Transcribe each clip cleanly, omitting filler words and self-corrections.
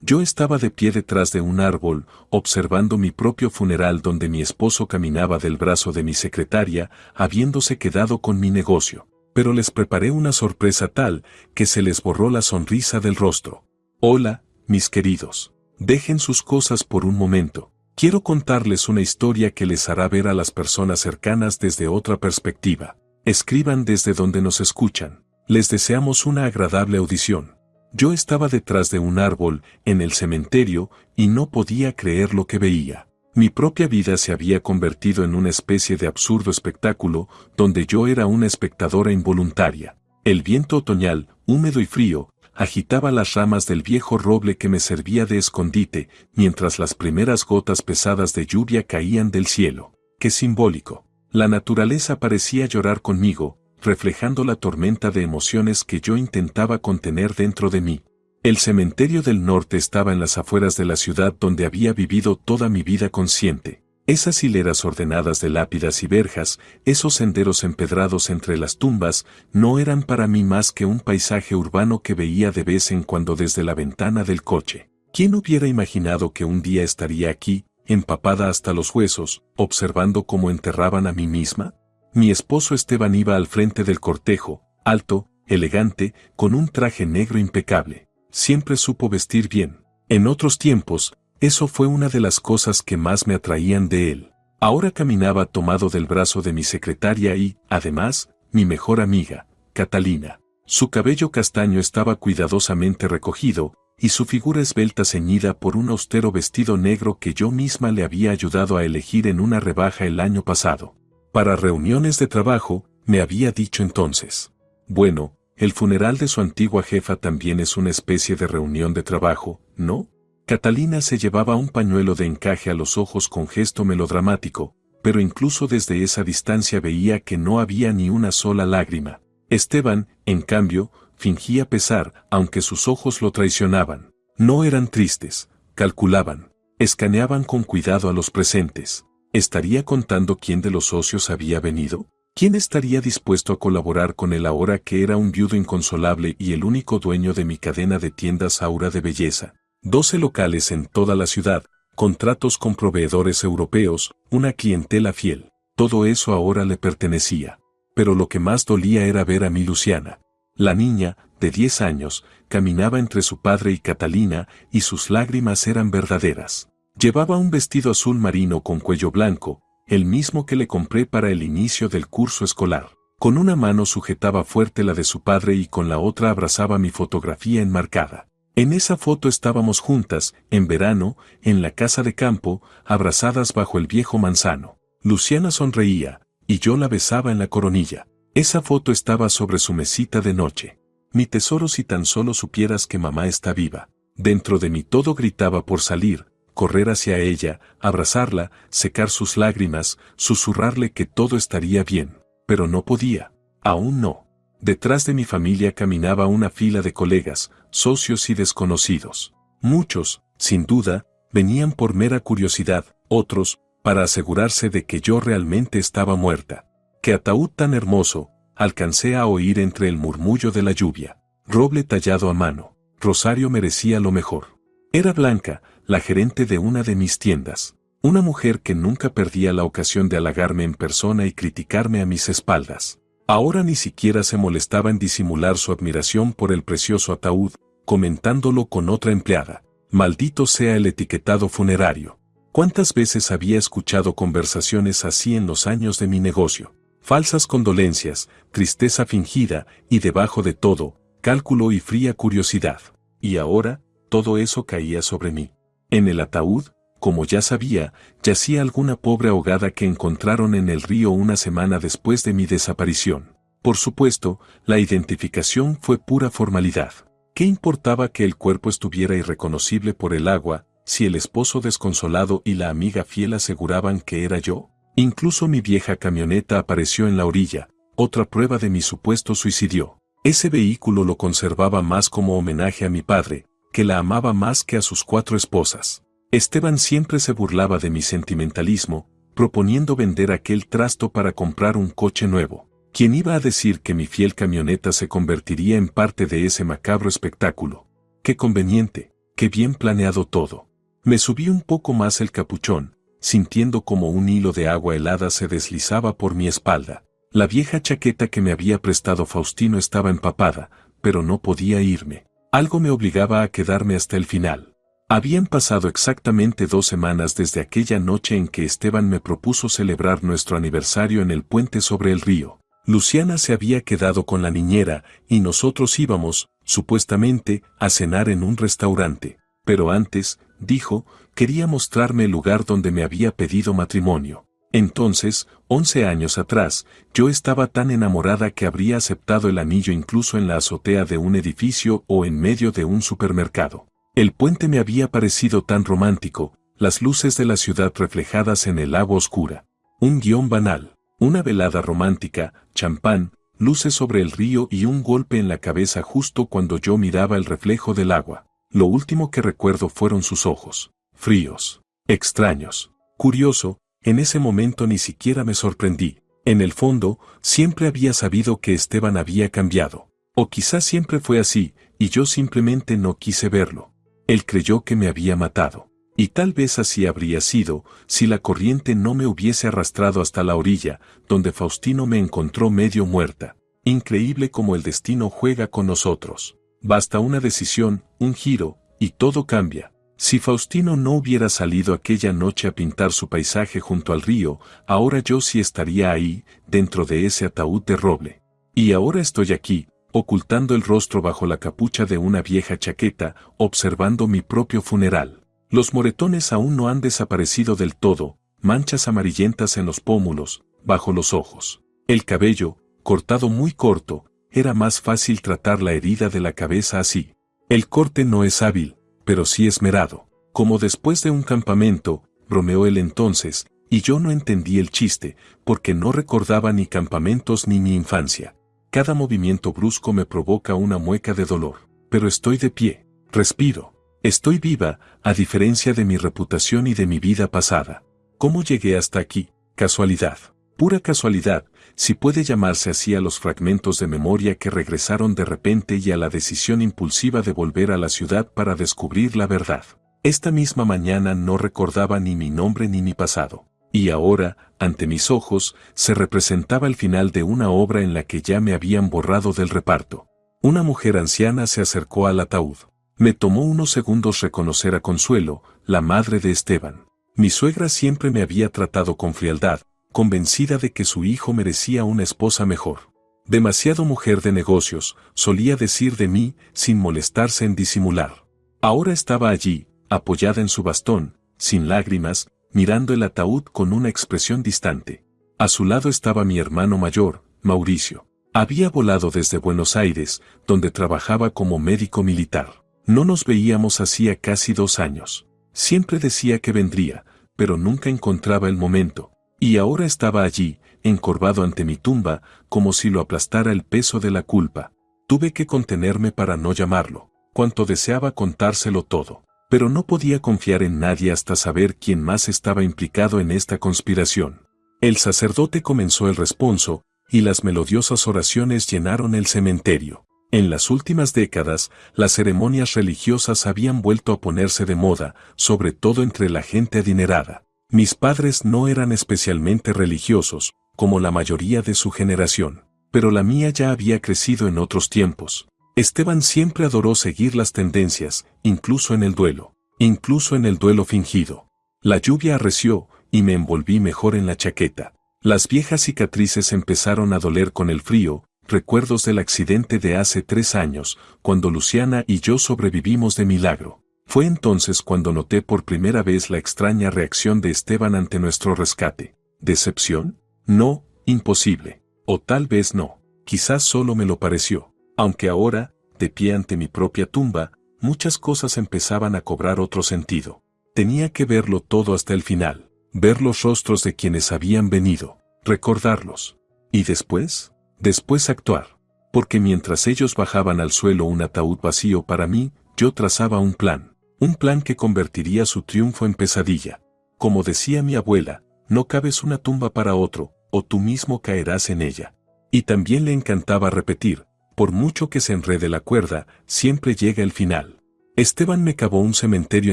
Yo estaba de pie detrás de un árbol, observando mi propio funeral donde mi esposo caminaba del brazo de mi secretaria, habiéndose quedado con mi negocio. Pero les preparé una sorpresa tal, que se les borró la sonrisa del rostro. Hola, mis queridos. Dejen sus cosas por un momento. Quiero contarles una historia que les hará ver a las personas cercanas desde otra perspectiva. Escriban desde donde nos escuchan. Les deseamos una agradable audición. Yo estaba detrás de un árbol, en el cementerio, y no podía creer lo que veía. Mi propia vida se había convertido en una especie de absurdo espectáculo, donde yo era una espectadora involuntaria. El viento otoñal, húmedo y frío, agitaba las ramas del viejo roble que me servía de escondite, mientras las primeras gotas pesadas de lluvia caían del cielo. ¡Qué simbólico! La naturaleza parecía llorar conmigo, reflejando la tormenta de emociones que yo intentaba contener dentro de mí. El cementerio del norte estaba en las afueras de la ciudad donde había vivido toda mi vida consciente. Esas hileras ordenadas de lápidas y verjas, esos senderos empedrados entre las tumbas, no eran para mí más que un paisaje urbano que veía de vez en cuando desde la ventana del coche. ¿Quién hubiera imaginado que un día estaría aquí, empapada hasta los huesos, observando cómo enterraban a mí misma? Mi esposo Esteban iba al frente del cortejo, alto, elegante, con un traje negro impecable. Siempre supo vestir bien. En otros tiempos, eso fue una de las cosas que más me atraían de él. Ahora caminaba tomado del brazo de mi secretaria y, además, mi mejor amiga, Catalina. Su cabello castaño estaba cuidadosamente recogido, y su figura esbelta ceñida por un austero vestido negro que yo misma le había ayudado a elegir en una rebaja el año pasado. Para reuniones de trabajo, me había dicho entonces. Bueno, el funeral de su antigua jefa también es una especie de reunión de trabajo, ¿no? Catalina se llevaba un pañuelo de encaje a los ojos con gesto melodramático, pero incluso desde esa distancia veía que no había ni una sola lágrima. Esteban, en cambio, fingía pesar, aunque sus ojos lo traicionaban. No eran tristes, calculaban, escaneaban con cuidado a los presentes. ¿Estaría contando quién de los socios había venido? ¿Quién estaría dispuesto a colaborar con él ahora que era un viudo inconsolable y el único dueño de mi cadena de tiendas Aura de Belleza? 12 locales en toda la ciudad, contratos con proveedores europeos, una clientela fiel. Todo eso ahora le pertenecía. Pero lo que más dolía era ver a mi Luciana. La niña, de 10 años, caminaba entre su padre y Catalina, y sus lágrimas eran verdaderas. Llevaba un vestido azul marino con cuello blanco, el mismo que le compré para el inicio del curso escolar. Con una mano sujetaba fuerte la de su padre y con la otra abrazaba mi fotografía enmarcada. En esa foto estábamos juntas, en verano, en la casa de campo, abrazadas bajo el viejo manzano. Luciana sonreía, y yo la besaba en la coronilla. Esa foto estaba sobre su mesita de noche. Mi tesoro, si tan solo supieras que mamá está viva. Dentro de mí todo gritaba por salir, correr hacia ella, abrazarla, secar sus lágrimas, susurrarle que todo estaría bien. Pero no podía. Aún no. Detrás de mi familia caminaba una fila de colegas, socios y desconocidos. Muchos, sin duda, venían por mera curiosidad, otros, para asegurarse de que yo realmente estaba muerta. ¡Qué ataúd tan hermoso! Alcancé a oír entre el murmullo de la lluvia. Roble tallado a mano. Rosario merecía lo mejor. Era Blanca, la gerente de una de mis tiendas. Una mujer que nunca perdía la ocasión de halagarme en persona y criticarme a mis espaldas. Ahora ni siquiera se molestaba en disimular su admiración por el precioso ataúd, comentándolo con otra empleada. Maldito sea el etiquetado funerario. ¿Cuántas veces había escuchado conversaciones así en los años de mi negocio? Falsas condolencias, tristeza fingida, y debajo de todo, cálculo y fría curiosidad. Y ahora, todo eso caía sobre mí. En el ataúd, como ya sabía, yacía alguna pobre ahogada que encontraron en el río una semana después de mi desaparición. Por supuesto, la identificación fue pura formalidad. ¿Qué importaba que el cuerpo estuviera irreconocible por el agua, si el esposo desconsolado y la amiga fiel aseguraban que era yo? Incluso mi vieja camioneta apareció en la orilla, otra prueba de mi supuesto suicidio. Ese vehículo lo conservaba más como homenaje a mi padre, que la amaba más que a sus 4 esposas. Esteban siempre se burlaba de mi sentimentalismo, proponiendo vender aquel trasto para comprar un coche nuevo. ¿Quién iba a decir que mi fiel camioneta se convertiría en parte de ese macabro espectáculo? ¡Qué conveniente! qué bien planeado todo. Me subí un poco más el capuchón, sintiendo como un hilo de agua helada se deslizaba por mi espalda. La vieja chaqueta que me había prestado Faustino estaba empapada, pero no podía irme. Algo me obligaba a quedarme hasta el final. Habían pasado exactamente 2 semanas desde aquella noche en que Esteban me propuso celebrar nuestro aniversario en el puente sobre el río. Luciana se había quedado con la niñera y nosotros íbamos, supuestamente, a cenar en un restaurante. Pero antes, dijo, quería mostrarme el lugar donde me había pedido matrimonio. Entonces, 11 años atrás, yo estaba tan enamorada que habría aceptado el anillo incluso en la azotea de un edificio o en medio de un supermercado. El puente me había parecido tan romántico, las luces de la ciudad reflejadas en el agua oscura. Un guión banal, una velada romántica, champán, luces sobre el río y un golpe en la cabeza justo cuando yo miraba el reflejo del agua. Lo último que recuerdo fueron sus ojos, fríos, extraños. Curioso, en ese momento ni siquiera me sorprendí. En el fondo, siempre había sabido que Esteban había cambiado. O quizás siempre fue así, y yo simplemente no quise verlo. Él creyó que me había matado. Y tal vez así habría sido, si la corriente no me hubiese arrastrado hasta la orilla, donde Faustino me encontró medio muerta. Increíble cómo el destino juega con nosotros. Basta una decisión, un giro, y todo cambia. Si Faustino no hubiera salido aquella noche a pintar su paisaje junto al río, ahora yo sí estaría ahí, dentro de ese ataúd de roble. Y ahora estoy aquí, ocultando el rostro bajo la capucha de una vieja chaqueta, observando mi propio funeral. Los moretones aún no han desaparecido del todo, manchas amarillentas en los pómulos, bajo los ojos. El cabello, cortado muy corto, era más fácil tratar la herida de la cabeza así. El corte no es hábil, pero sí esmerado. Como después de un campamento, bromeó él entonces, y yo no entendí el chiste, porque no recordaba ni campamentos ni mi infancia. Cada movimiento brusco me provoca una mueca de dolor. Pero estoy de pie, respiro. Estoy viva, a diferencia de mi reputación y de mi vida pasada. ¿Cómo llegué hasta aquí? Casualidad. Pura casualidad, si puede llamarse así a los fragmentos de memoria que regresaron de repente y a la decisión impulsiva de volver a la ciudad para descubrir la verdad. Esta misma mañana no recordaba ni mi nombre ni mi pasado. Y ahora, ante mis ojos, se representaba el final de una obra en la que ya me habían borrado del reparto. Una mujer anciana se acercó al ataúd. Me tomó unos segundos reconocer a Consuelo, la madre de Esteban. Mi suegra siempre me había tratado con frialdad, convencida de que su hijo merecía una esposa mejor. Demasiado mujer de negocios, solía decir de mí, sin molestarse en disimular. Ahora estaba allí, apoyada en su bastón, sin lágrimas, mirando el ataúd con una expresión distante. A su lado estaba mi hermano mayor, Mauricio. Había volado desde Buenos Aires, donde trabajaba como médico militar. No nos veíamos hacía casi 2 años. Siempre decía que vendría, pero nunca encontraba el momento. Y ahora estaba allí, encorvado ante mi tumba, como si lo aplastara el peso de la culpa. Tuve que contenerme para no llamarlo. Cuanto deseaba contárselo todo. Pero no podía confiar en nadie hasta saber quién más estaba implicado en esta conspiración. El sacerdote comenzó el responso, y las melodiosas oraciones llenaron el cementerio. En las últimas décadas, las ceremonias religiosas habían vuelto a ponerse de moda, sobre todo entre la gente adinerada. Mis padres no eran especialmente religiosos, como la mayoría de su generación, pero la mía ya había crecido en otros tiempos. Esteban siempre adoró seguir las tendencias, incluso en el duelo fingido. La lluvia arreció, y me envolví mejor en la chaqueta. Las viejas cicatrices empezaron a doler con el frío, recuerdos del accidente de hace 3 años, cuando Luciana y yo sobrevivimos de milagro. Fue entonces cuando noté por primera vez la extraña reacción de Esteban ante nuestro rescate. ¿Decepción? No, imposible. O tal vez no. Quizás solo me lo pareció. Aunque ahora, de pie ante mi propia tumba, muchas cosas empezaban a cobrar otro sentido. Tenía que verlo todo hasta el final. Ver los rostros de quienes habían venido. Recordarlos. ¿Y después? Después actuar. Porque mientras ellos bajaban al suelo un ataúd vacío para mí, yo trazaba un plan. Un plan que convertiría su triunfo en pesadilla. Como decía mi abuela, no cabes una tumba para otro, o tú mismo caerás en ella. Y también le encantaba repetir, por mucho que se enrede la cuerda, siempre llega el final. Esteban me cavó un cementerio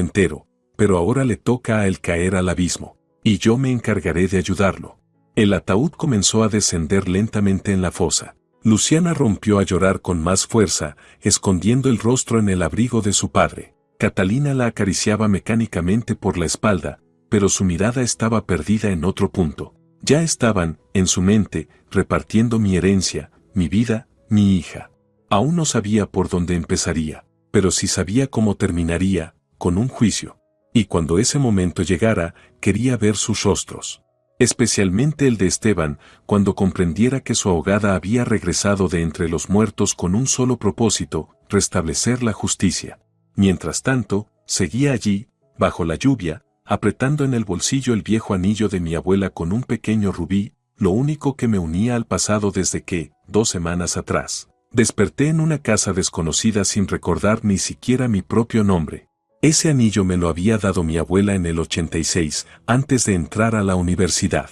entero, pero ahora le toca a él caer al abismo, y yo me encargaré de ayudarlo. El ataúd comenzó a descender lentamente en la fosa. Luciana rompió a llorar con más fuerza, escondiendo el rostro en el abrigo de su padre. Catalina la acariciaba mecánicamente por la espalda, pero su mirada estaba perdida en otro punto. Ya estaban, en su mente, repartiendo mi herencia, mi vida, mi hija. Aún no sabía por dónde empezaría, pero sí sabía cómo terminaría, con un juicio. Y cuando ese momento llegara, quería ver sus rostros. Especialmente el de Esteban, cuando comprendiera que su ahogada había regresado de entre los muertos con un solo propósito, restablecer la justicia. Mientras tanto, seguía allí, bajo la lluvia, apretando en el bolsillo el viejo anillo de mi abuela con un pequeño rubí, lo único que me unía al pasado desde que, 2 semanas atrás, desperté en una casa desconocida sin recordar ni siquiera mi propio nombre. Ese anillo me lo había dado mi abuela en el 86, antes de entrar a la universidad.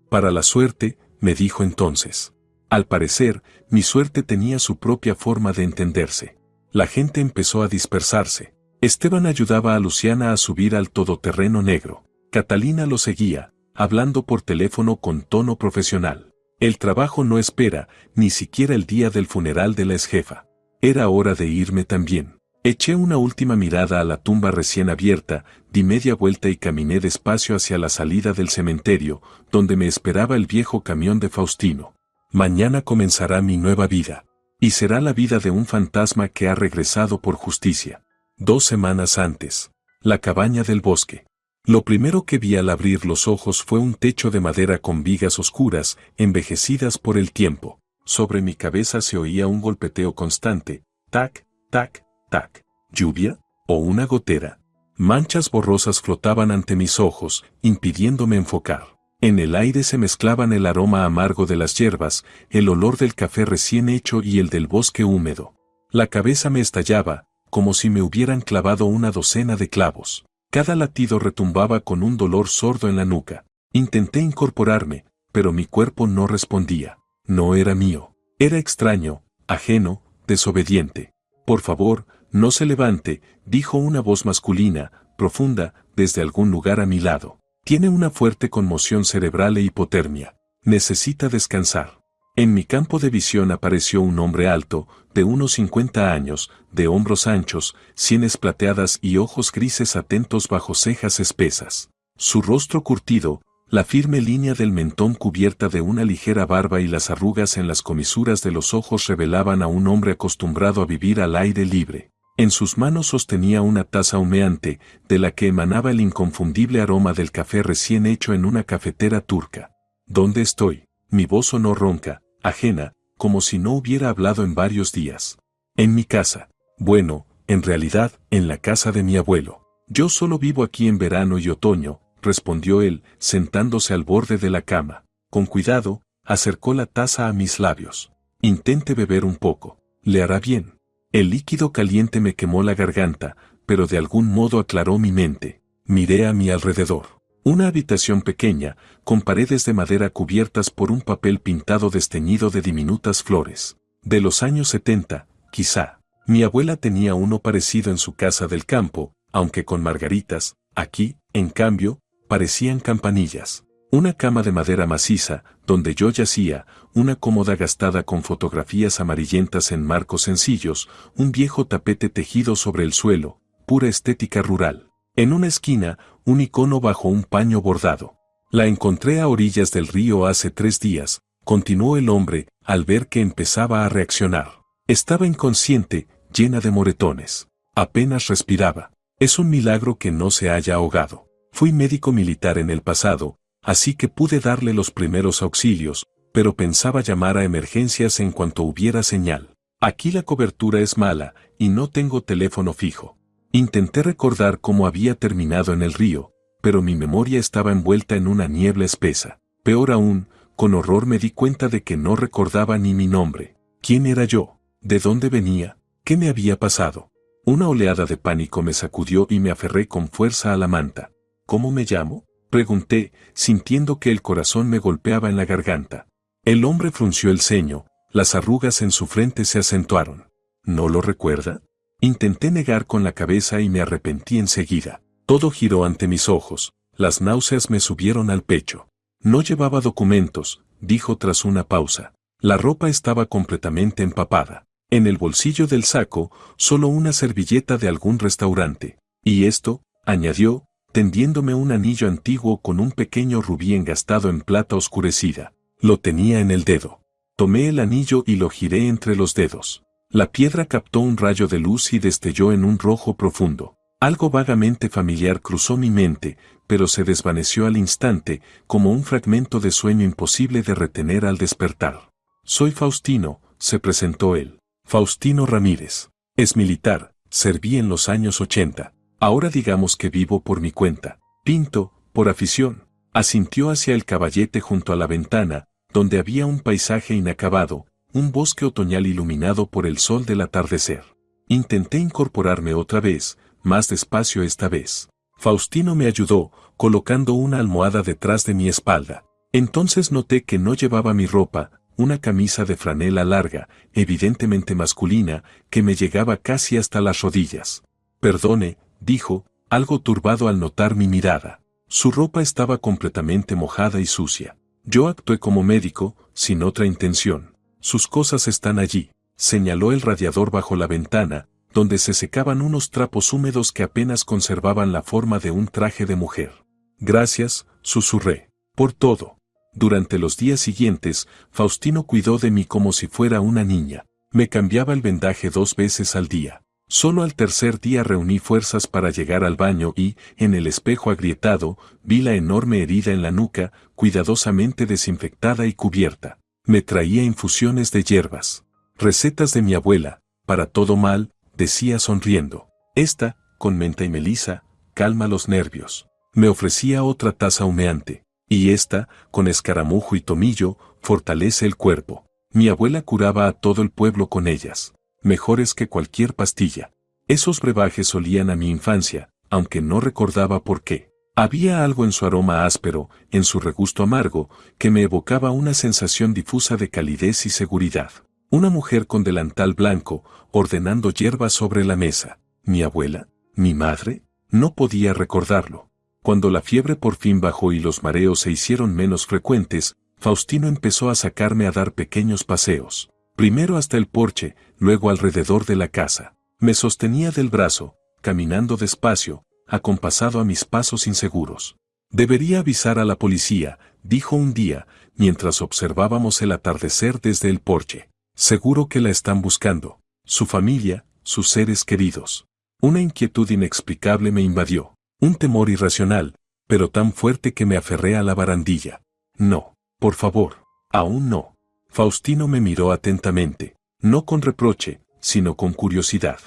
Para la suerte, me dijo entonces. Al parecer, mi suerte tenía su propia forma de entenderse. La gente empezó a dispersarse. Esteban ayudaba a Luciana a subir al todoterreno negro. Catalina lo seguía, hablando por teléfono con tono profesional. El trabajo no espera, ni siquiera el día del funeral de la exjefa. Era hora de irme también. Eché una última mirada a la tumba recién abierta, di media vuelta y caminé despacio hacia la salida del cementerio, donde me esperaba el viejo camión de Faustino. Mañana comenzará mi nueva vida. Y será la vida de un fantasma que ha regresado por justicia. 2 semanas antes. La cabaña del bosque. Lo primero que vi al abrir los ojos fue un techo de madera con vigas oscuras, envejecidas por el tiempo. Sobre mi cabeza se oía un golpeteo constante, tac, tac, tac. ¿Lluvia? ¿O una gotera? Manchas borrosas flotaban ante mis ojos, impidiéndome enfocar. En el aire se mezclaban el aroma amargo de las hierbas, el olor del café recién hecho y el del bosque húmedo. La cabeza me estallaba, como si me hubieran clavado una docena de clavos. Cada latido retumbaba con un dolor sordo en la nuca. Intenté incorporarme, pero mi cuerpo no respondía. No era mío. Era extraño, ajeno, desobediente. Por favor, no se levante, dijo una voz masculina, profunda, desde algún lugar a mi lado. Tiene una fuerte conmoción cerebral e hipotermia. Necesita descansar. En mi campo de visión apareció un hombre alto, de unos 50 años, de hombros anchos, sienes plateadas y ojos grises atentos bajo cejas espesas. Su rostro curtido, la firme línea del mentón cubierta de una ligera barba y las arrugas en las comisuras de los ojos revelaban a un hombre acostumbrado a vivir al aire libre. En sus manos sostenía una taza humeante, de la que emanaba el inconfundible aroma del café recién hecho en una cafetera turca. ¿Dónde estoy? Mi voz sonó ronca, ajena, como si no hubiera hablado en varios días. En mi casa. Bueno, en realidad, en la casa de mi abuelo. Yo solo vivo aquí en verano y otoño, respondió él, sentándose al borde de la cama. Con cuidado, acercó la taza a mis labios. Intente beber un poco. Le hará bien. El líquido caliente me quemó la garganta, pero de algún modo aclaró mi mente. Miré a mi alrededor. Una habitación pequeña, con paredes de madera cubiertas por un papel pintado desteñido de diminutas flores. De los años 70, quizá. Mi abuela tenía uno parecido en su casa del campo, aunque con margaritas. Aquí, en cambio, parecían campanillas. Una cama de madera maciza, donde yo yacía, una cómoda gastada con fotografías amarillentas en marcos sencillos, un viejo tapete tejido sobre el suelo, pura estética rural. En una esquina, un icono bajo un paño bordado. La encontré a orillas del río hace 3 días, continuó el hombre, al ver que empezaba a reaccionar. Estaba inconsciente, llena de moretones. Apenas respiraba. Es un milagro que no se haya ahogado. Fui médico militar en el pasado, así que pude darle los primeros auxilios, pero pensaba llamar a emergencias en cuanto hubiera señal. Aquí la cobertura es mala, y no tengo teléfono fijo. Intenté recordar cómo había terminado en el río, pero mi memoria estaba envuelta en una niebla espesa. Peor aún, con horror me di cuenta de que no recordaba ni mi nombre. ¿Quién era yo? ¿De dónde venía? ¿Qué me había pasado? Una oleada de pánico me sacudió y me aferré con fuerza a la manta. ¿Cómo me llamo?, pregunté, sintiendo que el corazón me golpeaba en la garganta. El hombre frunció el ceño, las arrugas en su frente se acentuaron. ¿No lo recuerda? Intenté negar con la cabeza y me arrepentí enseguida. Todo giró ante mis ojos, las náuseas me subieron al pecho. No llevaba documentos, dijo tras una pausa. La ropa estaba completamente empapada. En el bolsillo del saco, solo una servilleta de algún restaurante. Y esto, añadió, tendiéndome un anillo antiguo con un pequeño rubí engastado en plata oscurecida. Lo tenía en el dedo. Tomé el anillo y lo giré entre los dedos. La piedra captó un rayo de luz y destelló en un rojo profundo. Algo vagamente familiar cruzó mi mente, pero se desvaneció al instante, como un fragmento de sueño imposible de retener al despertar. Soy Faustino, se presentó él. Faustino Ramírez. Es militar, serví en los años 80. Ahora digamos que vivo por mi cuenta. Pinto, por afición. Asintió hacia el caballete junto a la ventana, donde había un paisaje inacabado, un bosque otoñal iluminado por el sol del atardecer. Intenté incorporarme otra vez, más despacio esta vez. Faustino me ayudó, colocando una almohada detrás de mi espalda. Entonces noté que no llevaba mi ropa, una camisa de franela larga, evidentemente masculina, que me llegaba casi hasta las rodillas. Perdone, dijo, algo turbado al notar mi mirada. Su ropa estaba completamente mojada y sucia. Yo actué como médico, sin otra intención. Sus cosas están allí, señaló el radiador bajo la ventana, donde se secaban unos trapos húmedos que apenas conservaban la forma de un traje de mujer. Gracias, susurré, por todo. Durante los días siguientes, Faustino cuidó de mí como si fuera una niña. Me cambiaba el vendaje 2 veces al día. Solo al tercer día reuní fuerzas para llegar al baño y, en el espejo agrietado, vi la enorme herida en la nuca, cuidadosamente desinfectada y cubierta. Me traía infusiones de hierbas. Recetas de mi abuela, para todo mal, decía sonriendo. Esta, con menta y melisa, calma los nervios. Me ofrecía otra taza humeante. Y esta, con escaramujo y tomillo, fortalece el cuerpo. Mi abuela curaba a todo el pueblo con ellas. Mejores que cualquier pastilla. Esos brebajes olían a mi infancia, aunque no recordaba por qué. Había algo en su aroma áspero, en su regusto amargo, que me evocaba una sensación difusa de calidez y seguridad. Una mujer con delantal blanco, ordenando hierbas sobre la mesa. ¿Mi abuela? ¿Mi madre? No podía recordarlo. Cuando la fiebre por fin bajó y los mareos se hicieron menos frecuentes, Faustino empezó a sacarme a dar pequeños paseos. Primero hasta el porche, luego alrededor de la casa. Me sostenía del brazo, caminando despacio, acompasado a mis pasos inseguros. Debería avisar a la policía, dijo un día, mientras observábamos el atardecer desde el porche. Seguro que la están buscando. Su familia, sus seres queridos. Una inquietud inexplicable me invadió. Un temor irracional, pero tan fuerte que me aferré a la barandilla. No, por favor, aún no. Faustino me miró atentamente, no con reproche, sino con curiosidad.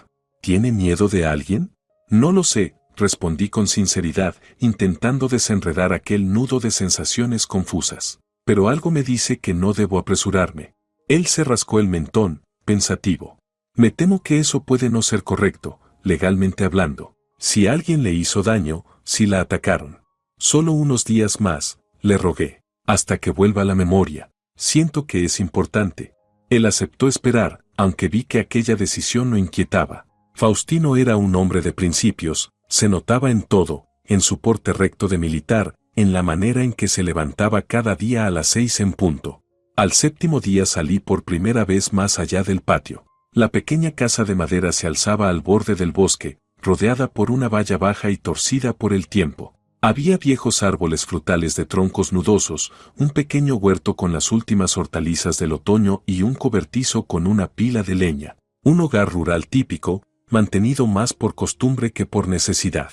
¿Tiene miedo de alguien? No lo sé, respondí con sinceridad, intentando desenredar aquel nudo de sensaciones confusas. Pero algo me dice que no debo apresurarme. Él se rascó el mentón, pensativo. Me temo que eso puede no ser correcto, legalmente hablando. Si alguien le hizo daño, si la atacaron. Solo unos días más, le rogué, hasta que vuelva la memoria. Siento que es importante. Él aceptó esperar, aunque vi que aquella decisión lo inquietaba. Faustino era un hombre de principios, se notaba en todo, en su porte recto de militar, en la manera en que se levantaba cada día a las 6 en punto. Al 7º día salí por primera vez más allá del patio. La pequeña casa de madera se alzaba al borde del bosque, rodeada por una valla baja y torcida por el tiempo. Había viejos árboles frutales de troncos nudosos, un pequeño huerto con las últimas hortalizas del otoño y un cobertizo con una pila de leña. Un hogar rural típico, mantenido más por costumbre que por necesidad.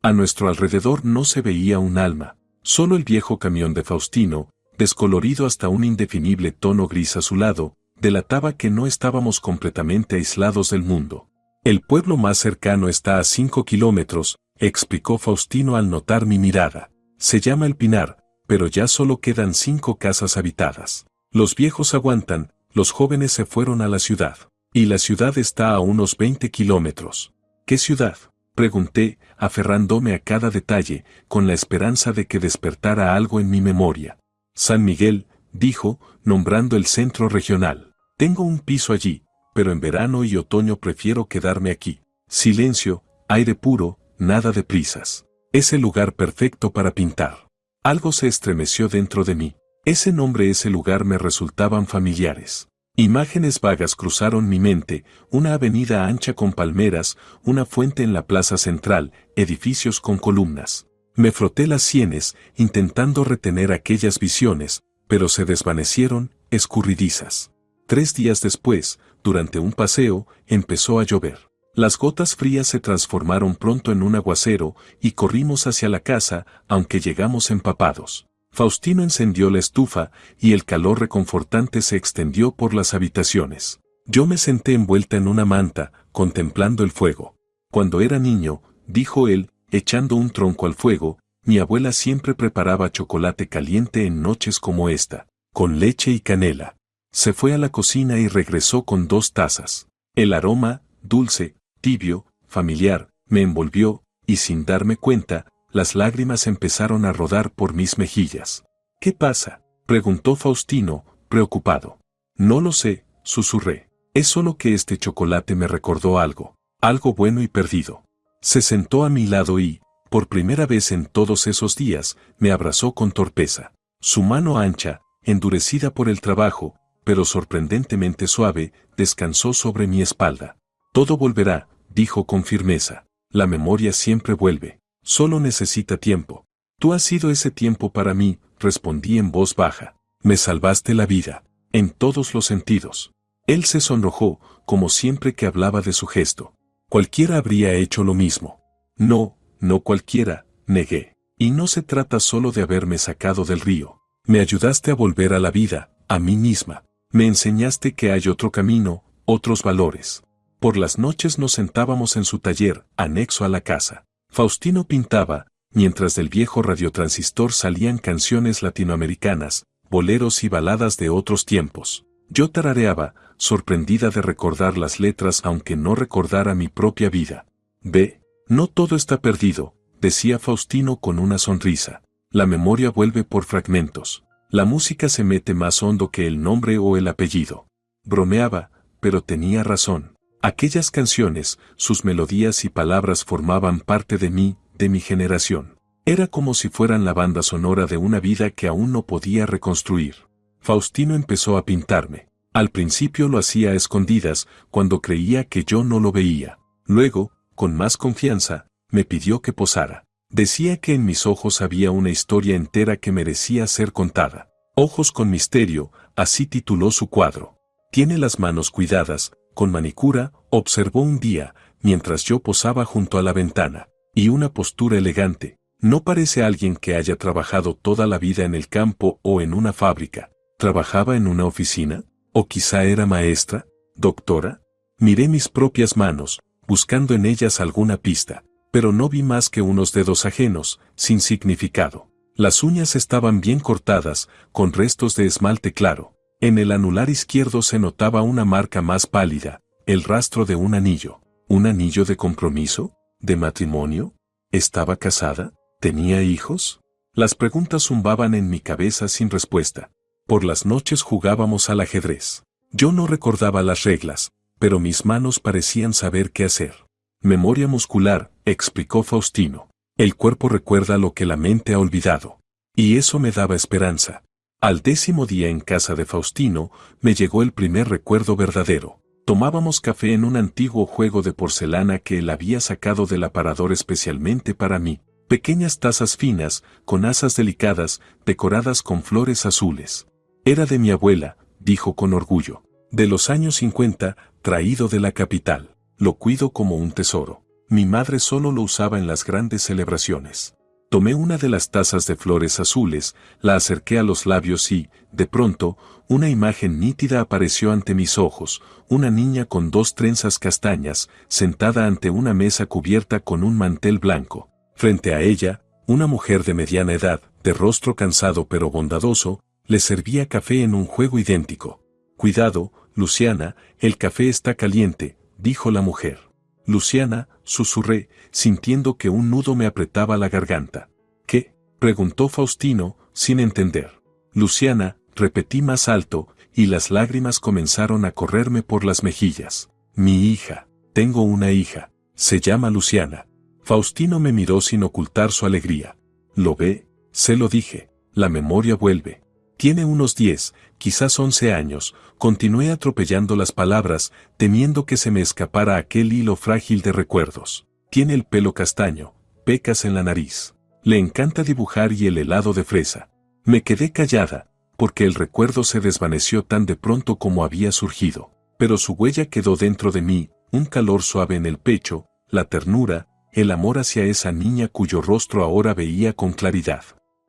A nuestro alrededor no se veía un alma, solo el viejo camión de Faustino, descolorido hasta un indefinible tono gris azulado, delataba que no estábamos completamente aislados del mundo. El pueblo más cercano está a 5 kilómetros, explicó Faustino al notar mi mirada. Se llama El Pinar, pero ya solo quedan 5 casas habitadas. Los viejos aguantan, los jóvenes se fueron a la ciudad. Y la ciudad está a unos 20 kilómetros. ¿Qué ciudad?, pregunté, aferrándome a cada detalle, con la esperanza de que despertara algo en mi memoria. San Miguel, dijo, nombrando el centro regional. Tengo un piso allí, pero en verano y otoño prefiero quedarme aquí. Silencio, aire puro, nada de prisas. Es el lugar perfecto para pintar. Algo se estremeció dentro de mí. Ese nombre y ese lugar me resultaban familiares. Imágenes vagas cruzaron mi mente, una avenida ancha con palmeras, una fuente en la plaza central, edificios con columnas. Me froté las sienes, intentando retener aquellas visiones, pero se desvanecieron, escurridizas. 3 días después, durante un paseo, empezó a llover. Las gotas frías se transformaron pronto en un aguacero y corrimos hacia la casa, aunque llegamos empapados. Faustino encendió la estufa y el calor reconfortante se extendió por las habitaciones. Yo me senté envuelta en una manta, contemplando el fuego. Cuando era niño, dijo él, echando un tronco al fuego, mi abuela siempre preparaba chocolate caliente en noches como esta, con leche y canela. Se fue a la cocina y regresó con 2 tazas. El aroma, dulce, tibio, familiar, me envolvió, y sin darme cuenta, las lágrimas empezaron a rodar por mis mejillas. ¿Qué pasa?, preguntó Faustino, preocupado. No lo sé, susurré. Es solo que este chocolate me recordó algo bueno y perdido. Se sentó a mi lado y, por primera vez en todos esos días, me abrazó con torpeza. Su mano ancha, endurecida por el trabajo, pero sorprendentemente suave, descansó sobre mi espalda. Todo volverá, dijo con firmeza. La memoria siempre vuelve. Solo necesita tiempo. Tú has sido ese tiempo para mí, respondí en voz baja. Me salvaste la vida, en todos los sentidos. Él se sonrojó, como siempre que hablaba de su gesto. Cualquiera habría hecho lo mismo. No, no cualquiera, negué. Y no se trata solo de haberme sacado del río. Me ayudaste a volver a la vida, a mí misma. Me enseñaste que hay otro camino, otros valores. Por las noches nos sentábamos en su taller, anexo a la casa. Faustino pintaba, mientras del viejo radiotransistor salían canciones latinoamericanas, boleros y baladas de otros tiempos. Yo tarareaba, sorprendida de recordar las letras aunque no recordara mi propia vida. Ve, no todo está perdido, decía Faustino con una sonrisa. La memoria vuelve por fragmentos. La música se mete más hondo que el nombre o el apellido. Bromeaba, pero tenía razón. Aquellas canciones, sus melodías y palabras formaban parte de mí, de mi generación. Era como si fueran la banda sonora de una vida que aún no podía reconstruir. Faustino empezó a pintarme. Al principio lo hacía a escondidas, cuando creía que yo no lo veía. Luego, con más confianza, me pidió que posara. Decía que en mis ojos había una historia entera que merecía ser contada. Ojos con misterio, así tituló su cuadro. Tiene las manos cuidadas, con manicura, observó un día, mientras yo posaba junto a la ventana. Y una postura elegante. No parece alguien que haya trabajado toda la vida en el campo o en una fábrica. ¿Trabajaba en una oficina? ¿O quizá era maestra? ¿Doctora? Miré mis propias manos, buscando en ellas alguna pista, pero no vi más que unos dedos ajenos, sin significado. Las uñas estaban bien cortadas, con restos de esmalte claro. En el anular izquierdo se notaba una marca más pálida, el rastro de un anillo. ¿Un anillo de compromiso? ¿De matrimonio? ¿Estaba casada? ¿Tenía hijos? Las preguntas zumbaban en mi cabeza sin respuesta. Por las noches jugábamos al ajedrez. Yo no recordaba las reglas, pero mis manos parecían saber qué hacer. Memoria muscular, explicó Faustino. El cuerpo recuerda lo que la mente ha olvidado. Y eso me daba esperanza. Al 10º día en casa de Faustino, me llegó el primer recuerdo verdadero. Tomábamos café en un antiguo juego de porcelana que él había sacado del aparador especialmente para mí. Pequeñas tazas finas, con asas delicadas, decoradas con flores azules. Era de mi abuela, dijo con orgullo. De los años 50, traído de la capital. Lo cuido como un tesoro. Mi madre solo lo usaba en las grandes celebraciones. Tomé una de las tazas de flores azules, la acerqué a los labios y, de pronto, una imagen nítida apareció ante mis ojos, una niña con 2 trenzas castañas, sentada ante una mesa cubierta con un mantel blanco. Frente a ella, una mujer de mediana edad, de rostro cansado pero bondadoso, le servía café en un juego idéntico. Cuidado, Luciana, el café está caliente, dijo la mujer. Luciana, susurré, sintiendo que un nudo me apretaba la garganta. ¿Qué?, preguntó Faustino, sin entender. Luciana, repetí más alto, y las lágrimas comenzaron a correrme por las mejillas. Mi hija, tengo una hija, se llama Luciana. Faustino me miró sin ocultar su alegría. ¿Lo ve? Se lo dije, la memoria vuelve. Tiene unos 10, quizás 11 años, continué atropellando las palabras, temiendo que se me escapara aquel hilo frágil de recuerdos. Tiene el pelo castaño, pecas en la nariz. Le encanta dibujar y el helado de fresa. Me quedé callada, porque el recuerdo se desvaneció tan de pronto como había surgido. Pero su huella quedó dentro de mí, un calor suave en el pecho, la ternura, el amor hacia esa niña cuyo rostro ahora veía con claridad.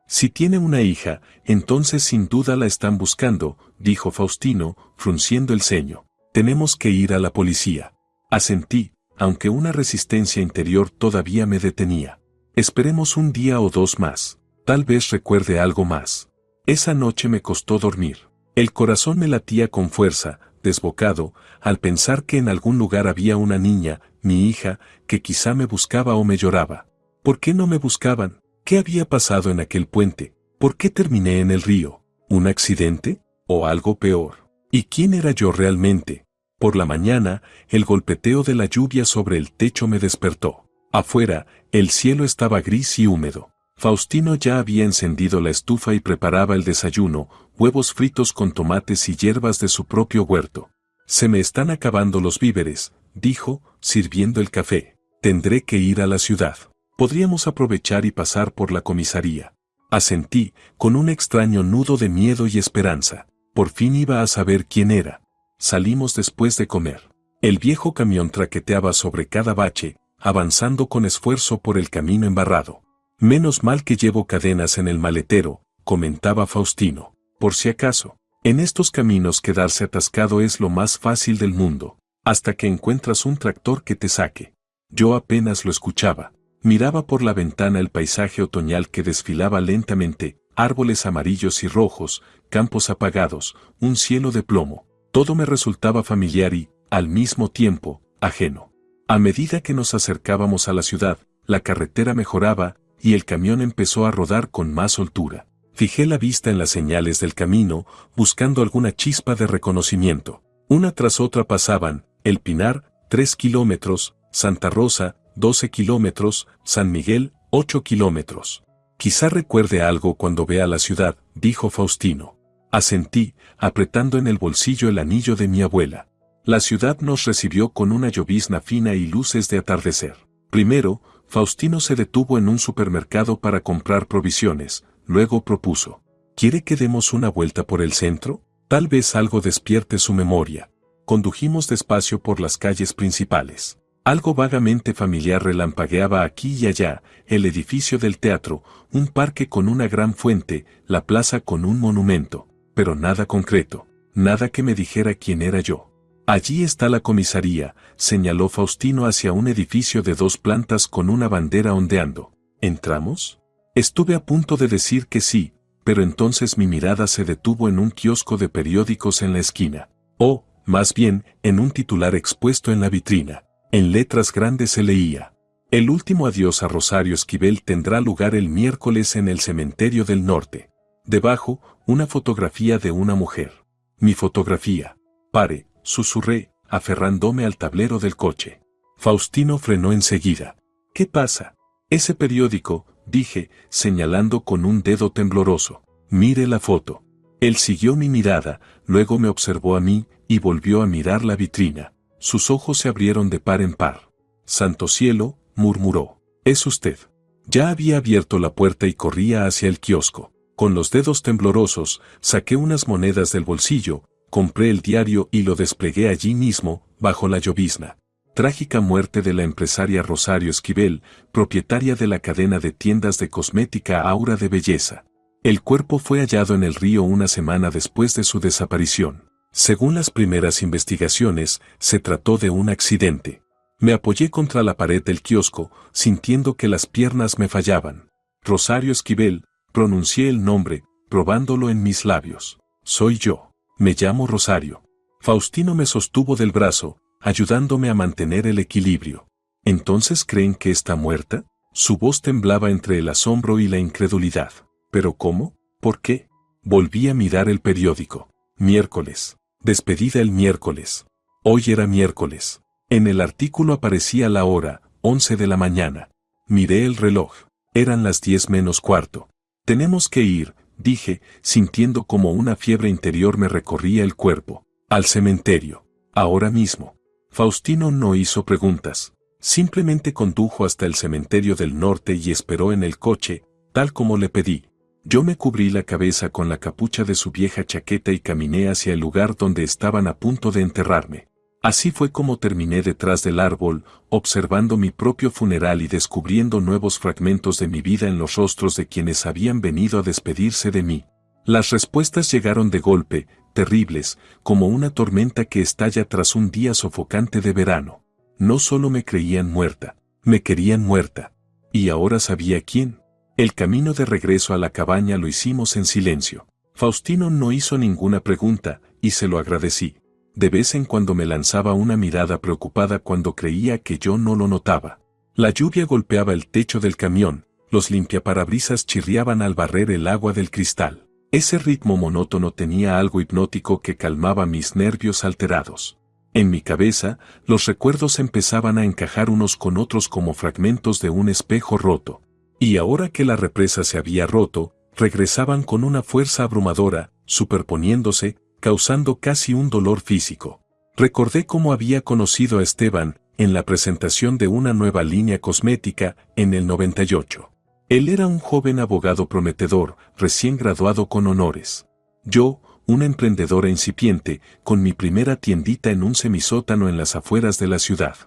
Si tiene una hija, entonces sin duda la están buscando, dijo Faustino, frunciendo el ceño. Tenemos que ir a la policía. Asentí, aunque una resistencia interior todavía me detenía. Esperemos un día o 2 más. Tal vez recuerde algo más. Esa noche me costó dormir. El corazón me latía con fuerza, desbocado, al pensar que en algún lugar había una niña, mi hija, que quizá me buscaba o me lloraba. ¿Por qué no me buscaban? ¿Qué había pasado en aquel puente? ¿Por qué terminé en el río? ¿Un accidente? ¿O algo peor? ¿Y quién era yo realmente? Por la mañana, el golpeteo de la lluvia sobre el techo me despertó. Afuera, el cielo estaba gris y húmedo. Faustino ya había encendido la estufa y preparaba el desayuno, huevos fritos con tomates y hierbas de su propio huerto. Se me están acabando los víveres, dijo, sirviendo el café. Tendré que ir a la ciudad. Podríamos aprovechar y pasar por la comisaría. Asentí, con un extraño nudo de miedo y esperanza. Por fin iba a saber quién era. Salimos después de comer. El viejo camión traqueteaba sobre cada bache, avanzando con esfuerzo por el camino embarrado. Menos mal que llevo cadenas en el maletero, comentaba Faustino. Por si acaso, en estos caminos quedarse atascado es lo más fácil del mundo, hasta que encuentras un tractor que te saque. Yo apenas lo escuchaba. Miraba por la ventana el paisaje otoñal que desfilaba lentamente, árboles amarillos y rojos, campos apagados, un cielo de plomo. Todo me resultaba familiar y, al mismo tiempo, ajeno. A medida que nos acercábamos a la ciudad, la carretera mejoraba, y el camión empezó a rodar con más soltura. Fijé la vista en las señales del camino, buscando alguna chispa de reconocimiento. Una tras otra pasaban, El Pinar, 3 kilómetros, Santa Rosa, 12 kilómetros, San Miguel, 8 kilómetros. Quizá recuerde algo cuando vea la ciudad, dijo Faustino. Asentí, apretando en el bolsillo el anillo de mi abuela. La ciudad nos recibió con una llovizna fina y luces de atardecer. Primero, Faustino se detuvo en un supermercado para comprar provisiones, luego propuso. ¿Quiere que demos una vuelta por el centro? Tal vez algo despierte su memoria. Condujimos despacio por las calles principales. Algo vagamente familiar relampagueaba aquí y allá, el edificio del teatro, un parque con una gran fuente, la plaza con un monumento, pero nada concreto, nada que me dijera quién era yo. Allí está la comisaría, señaló Faustino hacia un edificio de 2 plantas con una bandera ondeando. ¿Entramos? Estuve a punto de decir que sí, pero entonces mi mirada se detuvo en un kiosco de periódicos en la esquina. O, más bien, en un titular expuesto en la vitrina. En letras grandes se leía: el último adiós a Rosario Esquivel tendrá lugar el miércoles en el Cementerio del Norte. Debajo, una fotografía de una mujer. Mi fotografía. Pare, susurré, aferrándome al tablero del coche. Faustino frenó enseguida. ¿Qué pasa? Ese periódico, dije, señalando con un dedo tembloroso. Mire la foto. Él siguió mi mirada, luego me observó a mí, y volvió a mirar la vitrina. Sus ojos se abrieron de par en par. «Santo cielo», murmuró. «Es usted». Ya había abierto la puerta y corría hacia el kiosco. Con los dedos temblorosos, saqué unas monedas del bolsillo, compré el diario y lo desplegué allí mismo, bajo la llovizna. Trágica muerte de la empresaria Rosario Esquivel, propietaria de la cadena de tiendas de cosmética Aura de Belleza. El cuerpo fue hallado en el río una semana después de su desaparición. Según las primeras investigaciones, se trató de un accidente. Me apoyé contra la pared del kiosco, sintiendo que las piernas me fallaban. Rosario Esquivel, pronuncié el nombre, probándolo en mis labios. Soy yo. Me llamo Rosario. Faustino me sostuvo del brazo, ayudándome a mantener el equilibrio. ¿Entonces creen que está muerta? Su voz temblaba entre el asombro y la incredulidad. ¿Pero cómo? ¿Por qué? Volví a mirar el periódico. Miércoles. Despedida el miércoles. Hoy era miércoles. En el artículo aparecía la hora, 11 de la mañana. Miré el reloj. Eran las 10 menos cuarto. Tenemos que ir, dije, sintiendo como una fiebre interior me recorría el cuerpo. Al cementerio. Ahora mismo. Faustino no hizo preguntas. Simplemente condujo hasta el cementerio del norte y esperó en el coche, tal como le pedí. Yo me cubrí la cabeza con la capucha de su vieja chaqueta y caminé hacia el lugar donde estaban a punto de enterrarme. Así fue como terminé detrás del árbol, observando mi propio funeral y descubriendo nuevos fragmentos de mi vida en los rostros de quienes habían venido a despedirse de mí. Las respuestas llegaron de golpe, terribles, como una tormenta que estalla tras un día sofocante de verano. No solo me creían muerta, me querían muerta. Y ahora sabía quién. El camino de regreso a la cabaña lo hicimos en silencio. Faustino no hizo ninguna pregunta, y se lo agradecí. De vez en cuando me lanzaba una mirada preocupada cuando creía que yo no lo notaba. La lluvia golpeaba el techo del camión, los limpiaparabrisas chirriaban al barrer el agua del cristal. Ese ritmo monótono tenía algo hipnótico que calmaba mis nervios alterados. En mi cabeza, los recuerdos empezaban a encajar unos con otros como fragmentos de un espejo roto. Y ahora que la represa se había roto, regresaban con una fuerza abrumadora, superponiéndose, causando casi un dolor físico. Recordé cómo había conocido a Esteban, en la presentación de una nueva línea cosmética, en el 98. Él era un joven abogado prometedor, recién graduado con honores. Yo, una emprendedora incipiente, con mi primera tiendita en un semisótano en las afueras de la ciudad.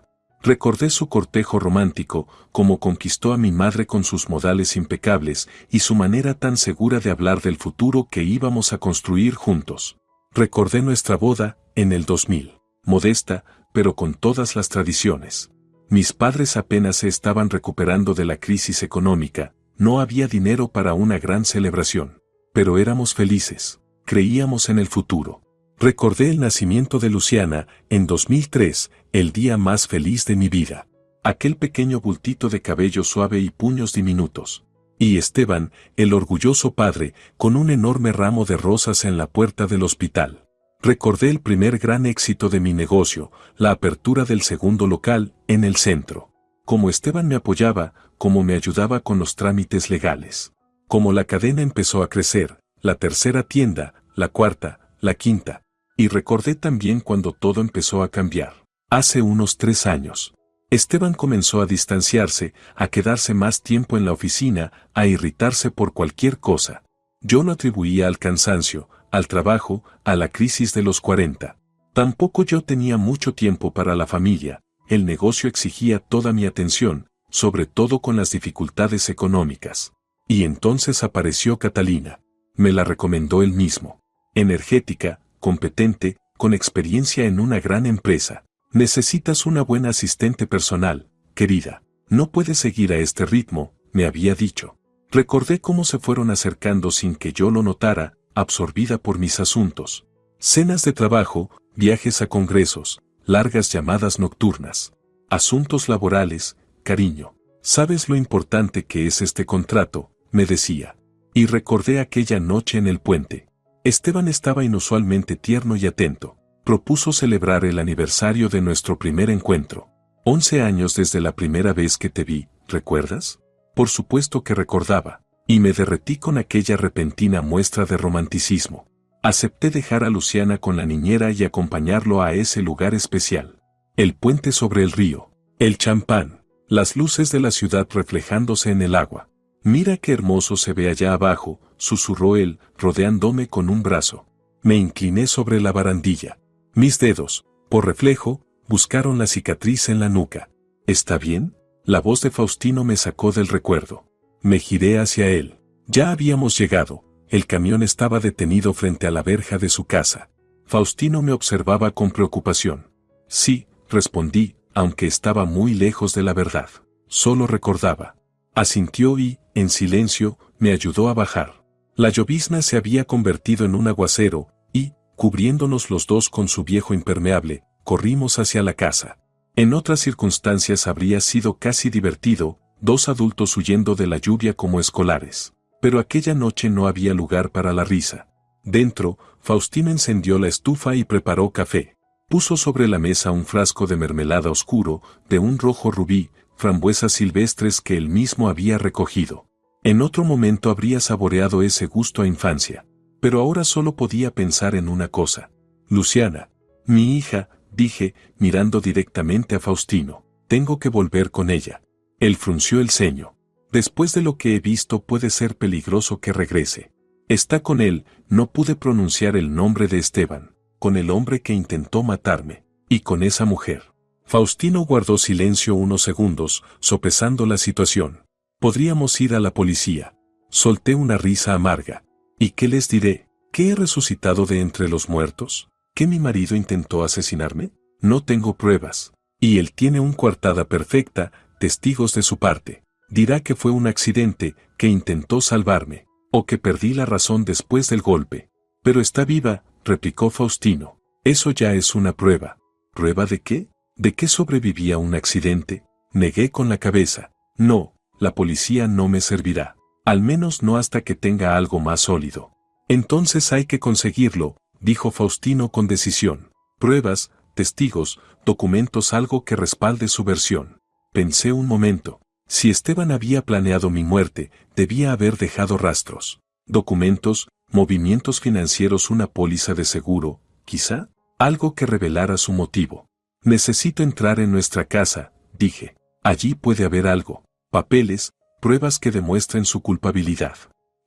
Recordé su cortejo romántico, cómo conquistó a mi madre con sus modales impecables y su manera tan segura de hablar del futuro que íbamos a construir juntos. Recordé nuestra boda, en el 2000, modesta, pero con todas las tradiciones. Mis padres apenas se estaban recuperando de la crisis económica, no había dinero para una gran celebración. Pero éramos felices, creíamos en el futuro. Recordé el nacimiento de Luciana, en 2003, el día más feliz de mi vida. Aquel pequeño bultito de cabello suave y puños diminutos. Y Esteban, el orgulloso padre, con un enorme ramo de rosas en la puerta del hospital. Recordé el primer gran éxito de mi negocio, la apertura del segundo local, en el centro. Cómo Esteban me apoyaba, cómo me ayudaba con los trámites legales. Cómo la cadena empezó a crecer, la tercera tienda, la cuarta, la quinta. Y recordé también cuando todo empezó a cambiar. Hace unos 3 años. Esteban comenzó a distanciarse, a quedarse más tiempo en la oficina, a irritarse por cualquier cosa. Yo lo atribuía al cansancio, al trabajo, a la crisis de los 40. Tampoco yo tenía mucho tiempo para la familia, el negocio exigía toda mi atención, sobre todo con las dificultades económicas. Y entonces apareció Catalina. Me la recomendó él mismo. Energética, competente, con experiencia en una gran empresa. Necesitas una buena asistente personal, querida. No puedes seguir a este ritmo, me había dicho. Recordé cómo se fueron acercando sin que yo lo notara, absorbida por mis asuntos. Cenas de trabajo, viajes a congresos, largas llamadas nocturnas. Asuntos laborales, cariño. ¿Sabes lo importante que es este contrato?, me decía. Y recordé aquella noche en el puente. Esteban estaba inusualmente tierno y atento. Propuso celebrar el aniversario de nuestro primer encuentro. 11 años desde la primera vez que te vi, ¿recuerdas? Por supuesto que recordaba, y me derretí con aquella repentina muestra de romanticismo. Acepté dejar a Luciana con la niñera y acompañarlo a ese lugar especial. El puente sobre el río, el champán, las luces de la ciudad reflejándose en el agua. Mira qué hermoso se ve allá abajo, susurró él, rodeándome con un brazo. Me incliné sobre la barandilla. Mis dedos, por reflejo, buscaron la cicatriz en la nuca. ¿Está bien? La voz de Faustino me sacó del recuerdo. Me giré hacia él. Ya habíamos llegado. El camión estaba detenido frente a la verja de su casa. Faustino me observaba con preocupación. Sí, respondí, aunque estaba muy lejos de la verdad. Solo recordaba. Asintió y, en silencio, me ayudó a bajar. La llovizna se había convertido en un aguacero, y, cubriéndonos los dos con su viejo impermeable, corrimos hacia la casa. En otras circunstancias habría sido casi divertido, 2 adultos huyendo de la lluvia como escolares. Pero aquella noche no había lugar para la risa. Dentro, Faustino encendió la estufa y preparó café. Puso sobre la mesa un frasco de mermelada oscuro, de un rojo rubí, frambuesas silvestres que él mismo había recogido. En otro momento habría saboreado ese gusto a infancia. Pero ahora solo podía pensar en una cosa. Luciana, mi hija, dije, mirando directamente a Faustino. Tengo que volver con ella. Él frunció el ceño. Después de lo que he visto puede ser peligroso que regrese. Está con él, no pude pronunciar el nombre de Esteban, con el hombre que intentó matarme, y con esa mujer. Faustino guardó silencio unos segundos, sopesando la situación. Podríamos ir a la policía. Solté una risa amarga. ¿Y qué les diré? ¿Que he resucitado de entre los muertos? ¿Que mi marido intentó asesinarme? No tengo pruebas. Y él tiene una coartada perfecta, testigos de su parte. Dirá que fue un accidente, que intentó salvarme, o que perdí la razón después del golpe. Pero está viva, replicó Faustino. Eso ya es una prueba. ¿Prueba de qué? ¿De que sobreviví a un accidente? Negué con la cabeza. No, la policía no me servirá. Al menos no hasta que tenga algo más sólido. Entonces hay que conseguirlo, dijo Faustino con decisión. Pruebas, testigos, documentos, algo que respalde su versión. Pensé un momento. Si Esteban había planeado mi muerte, debía haber dejado rastros. Documentos, movimientos financieros, una póliza de seguro, quizá, algo que revelara su motivo. Necesito entrar en nuestra casa, dije. Allí puede haber algo, papeles, pruebas que demuestren su culpabilidad.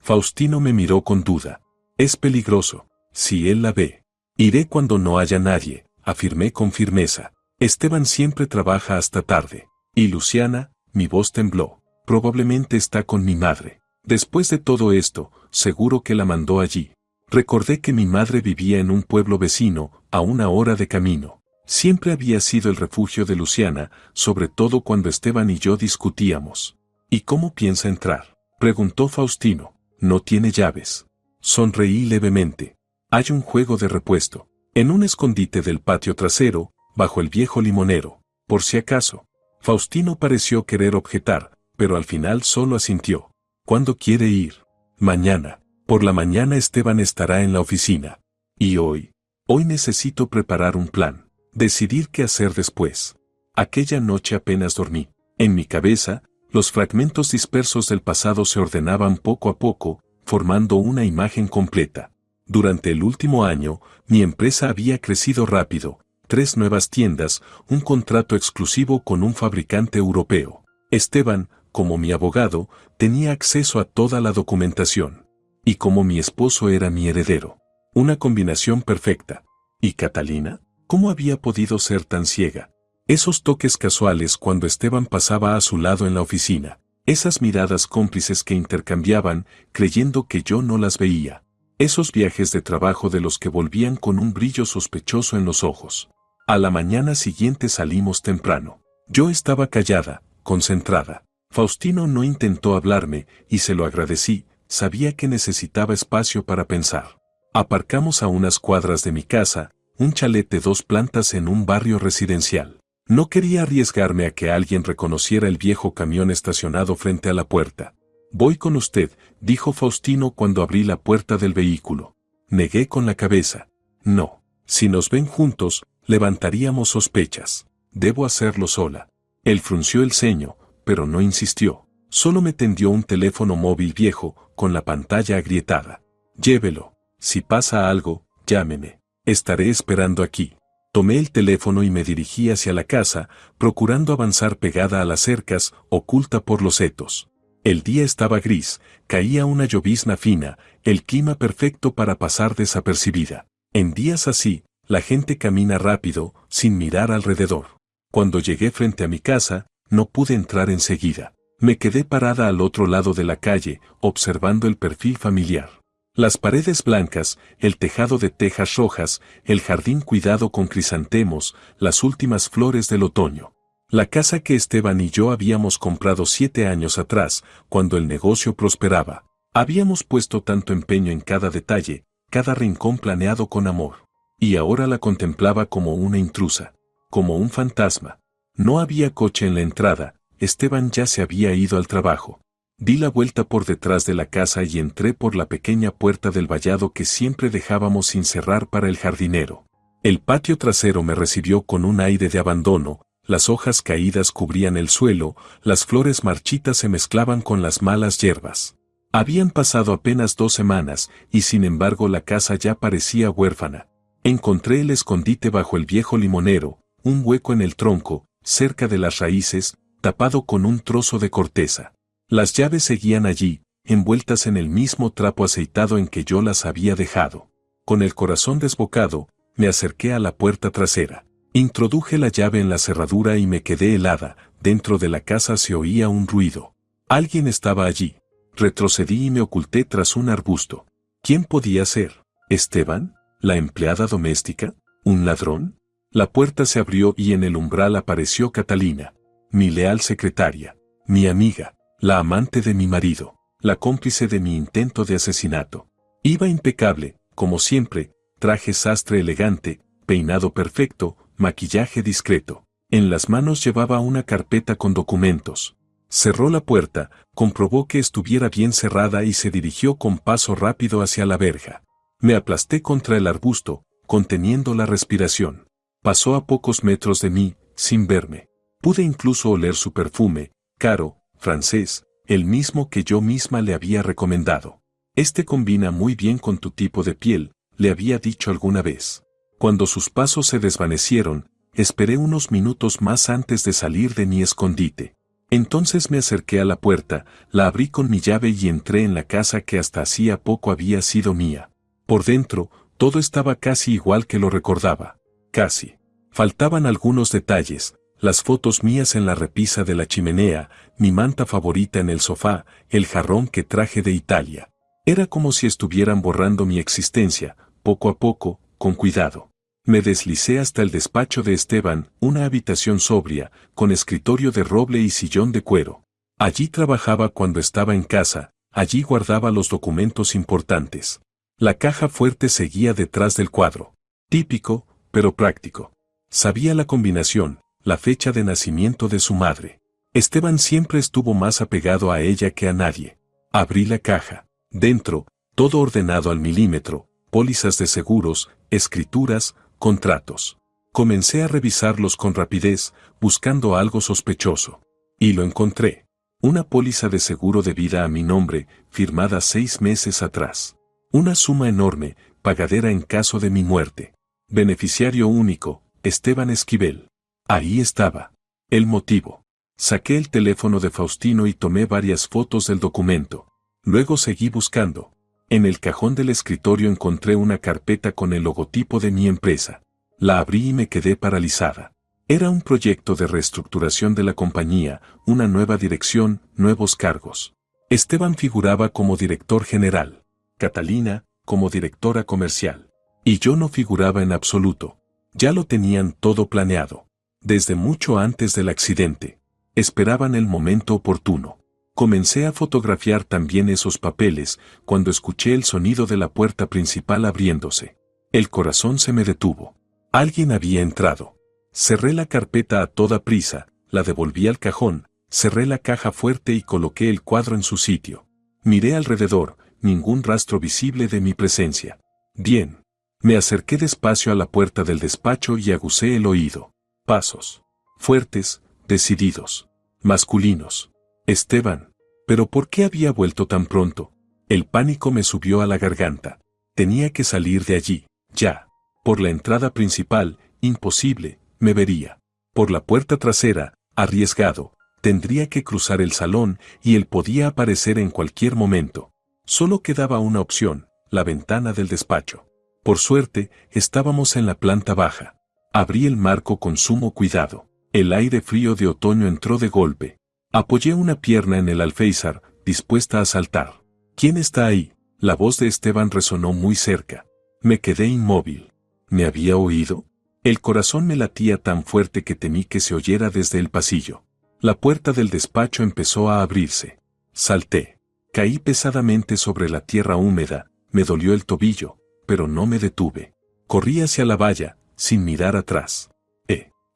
Faustino me miró con duda. Es peligroso, si él la ve. Iré cuando no haya nadie, afirmé con firmeza. Esteban siempre trabaja hasta tarde. Y Luciana, mi voz tembló. Probablemente está con mi madre. Después de todo esto, seguro que la mandó allí. Recordé que mi madre vivía en un pueblo vecino, a una hora de camino. Siempre había sido el refugio de Luciana, sobre todo cuando Esteban y yo discutíamos. ¿Y cómo piensa entrar?, preguntó Faustino. No tiene llaves. Sonreí levemente. Hay un juego de repuesto. En un escondite del patio trasero, bajo el viejo limonero. Por si acaso. Faustino pareció querer objetar, pero al final solo asintió. ¿Cuándo quiere ir? Mañana. Por la mañana Esteban estará en la oficina. ¿Y hoy? Hoy necesito preparar un plan. Decidir qué hacer después. Aquella noche apenas dormí. En mi cabeza, los fragmentos dispersos del pasado se ordenaban poco a poco, formando una imagen completa. Durante el último año, mi empresa había crecido rápido. 3 nuevas tiendas, un contrato exclusivo con un fabricante europeo. Esteban, como mi abogado, tenía acceso a toda la documentación. Y como mi esposo era mi heredero. Una combinación perfecta. ¿Y Catalina? ¿Cómo había podido ser tan ciega? Esos toques casuales cuando Esteban pasaba a su lado en la oficina. Esas miradas cómplices que intercambiaban, creyendo que yo no las veía. Esos viajes de trabajo de los que volvían con un brillo sospechoso en los ojos. A la mañana siguiente salimos temprano. Yo estaba callada, concentrada. Faustino no intentó hablarme, y se lo agradecí, sabía que necesitaba espacio para pensar. Aparcamos a unas cuadras de mi casa, un chalet de 2 plantas en un barrio residencial. No quería arriesgarme a que alguien reconociera el viejo camión estacionado frente a la puerta. Voy con usted, dijo Faustino cuando abrí la puerta del vehículo. Negué con la cabeza. No, si nos ven juntos, levantaríamos sospechas. Debo hacerlo sola. Él frunció el ceño, pero no insistió. Solo me tendió un teléfono móvil viejo, con la pantalla agrietada. Llévelo. Si pasa algo, llámeme. Estaré esperando aquí. Tomé el teléfono y me dirigí hacia la casa, procurando avanzar pegada a las cercas, oculta por los setos. El día estaba gris, caía una llovizna fina, el clima perfecto para pasar desapercibida. En días así, la gente camina rápido, sin mirar alrededor. Cuando llegué frente a mi casa, no pude entrar enseguida. Me quedé parada al otro lado de la calle, observando el perfil familiar. Las paredes blancas, el tejado de tejas rojas, el jardín cuidado con crisantemos, las últimas flores del otoño. La casa que Esteban y yo habíamos comprado 7 años atrás, cuando el negocio prosperaba. Habíamos puesto tanto empeño en cada detalle, cada rincón planeado con amor. Y ahora la contemplaba como una intrusa, como un fantasma. No había coche en la entrada, Esteban ya se había ido al trabajo. Di la vuelta por detrás de la casa y entré por la pequeña puerta del vallado que siempre dejábamos sin cerrar para el jardinero. El patio trasero me recibió con un aire de abandono, las hojas caídas cubrían el suelo, las flores marchitas se mezclaban con las malas hierbas. Habían pasado apenas 2 semanas, y sin embargo la casa ya parecía huérfana. Encontré el escondite bajo el viejo limonero, un hueco en el tronco, cerca de las raíces, tapado con un trozo de corteza. Las llaves seguían allí, envueltas en el mismo trapo aceitado en que yo las había dejado. Con el corazón desbocado, me acerqué a la puerta trasera. Introduje la llave en la cerradura y me quedé helada. Dentro de la casa se oía un ruido. Alguien estaba allí. Retrocedí y me oculté tras un arbusto. ¿Quién podía ser? ¿Esteban? ¿La empleada doméstica? ¿Un ladrón? La puerta se abrió y en el umbral apareció Catalina, mi leal secretaria, mi amiga, la amante de mi marido, la cómplice de mi intento de asesinato. Iba impecable, como siempre, traje sastre elegante, peinado perfecto, maquillaje discreto. En las manos llevaba una carpeta con documentos. Cerró la puerta, comprobó que estuviera bien cerrada y se dirigió con paso rápido hacia la verja. Me aplasté contra el arbusto, conteniendo la respiración. Pasó a pocos metros de mí, sin verme. Pude incluso oler su perfume, caro, francés, el mismo que yo misma le había recomendado. Este combina muy bien con tu tipo de piel, le había dicho alguna vez. Cuando sus pasos se desvanecieron, esperé unos minutos más antes de salir de mi escondite. Entonces me acerqué a la puerta, la abrí con mi llave y entré en la casa que hasta hacía poco había sido mía. Por dentro, todo estaba casi igual que lo recordaba. Casi. Faltaban algunos detalles, las fotos mías en la repisa de la chimenea, mi manta favorita en el sofá, el jarrón que traje de Italia. Era como si estuvieran borrando mi existencia, poco a poco, con cuidado. Me deslicé hasta el despacho de Esteban, una habitación sobria, con escritorio de roble y sillón de cuero. Allí trabajaba cuando estaba en casa, allí guardaba los documentos importantes. La caja fuerte seguía detrás del cuadro. Típico, pero práctico. Sabía la combinación, la fecha de nacimiento de su madre. Esteban siempre estuvo más apegado a ella que a nadie. Abrí la caja. Dentro, todo ordenado al milímetro, pólizas de seguros, escrituras, contratos. Comencé a revisarlos con rapidez, buscando algo sospechoso. Y lo encontré. Una póliza de seguro de vida a mi nombre, firmada 6 meses atrás. Una suma enorme, pagadera en caso de mi muerte. Beneficiario único, Esteban Esquivel. Ahí estaba. El motivo. Saqué el teléfono de Faustino y tomé varias fotos del documento. Luego seguí buscando. En el cajón del escritorio encontré una carpeta con el logotipo de mi empresa. La abrí y me quedé paralizada. Era un proyecto de reestructuración de la compañía, una nueva dirección, nuevos cargos. Esteban figuraba como director general. Catalina, como directora comercial. Y yo no figuraba en absoluto. Ya lo tenían todo planeado. Desde mucho antes del accidente. Esperaban el momento oportuno. Comencé a fotografiar también esos papeles, cuando escuché el sonido de la puerta principal abriéndose. El corazón se me detuvo. Alguien había entrado. Cerré la carpeta a toda prisa, la devolví al cajón, cerré la caja fuerte y coloqué el cuadro en su sitio. Miré alrededor, ningún rastro visible de mi presencia. Bien. Me acerqué despacio a la puerta del despacho y agucé el oído. Pasos. Fuertes, decididos. Masculinos. Esteban. ¿Pero por qué había vuelto tan pronto? El pánico me subió a la garganta. Tenía que salir de allí, ya. Por la entrada principal, imposible, me vería. Por la puerta trasera, arriesgado, tendría que cruzar el salón y él podía aparecer en cualquier momento. Solo quedaba una opción, la ventana del despacho. Por suerte, estábamos en la planta baja. Abrí el marco con sumo cuidado. El aire frío de otoño entró de golpe. Apoyé una pierna en el alféizar, dispuesta a saltar. ¿Quién está ahí? La voz de Esteban resonó muy cerca. Me quedé inmóvil. ¿Me había oído? El corazón me latía tan fuerte que temí que se oyera desde el pasillo. La puerta del despacho empezó a abrirse. Salté. Caí pesadamente sobre la tierra húmeda, me dolió el tobillo, pero no me detuve. Corrí hacia la valla, sin mirar atrás.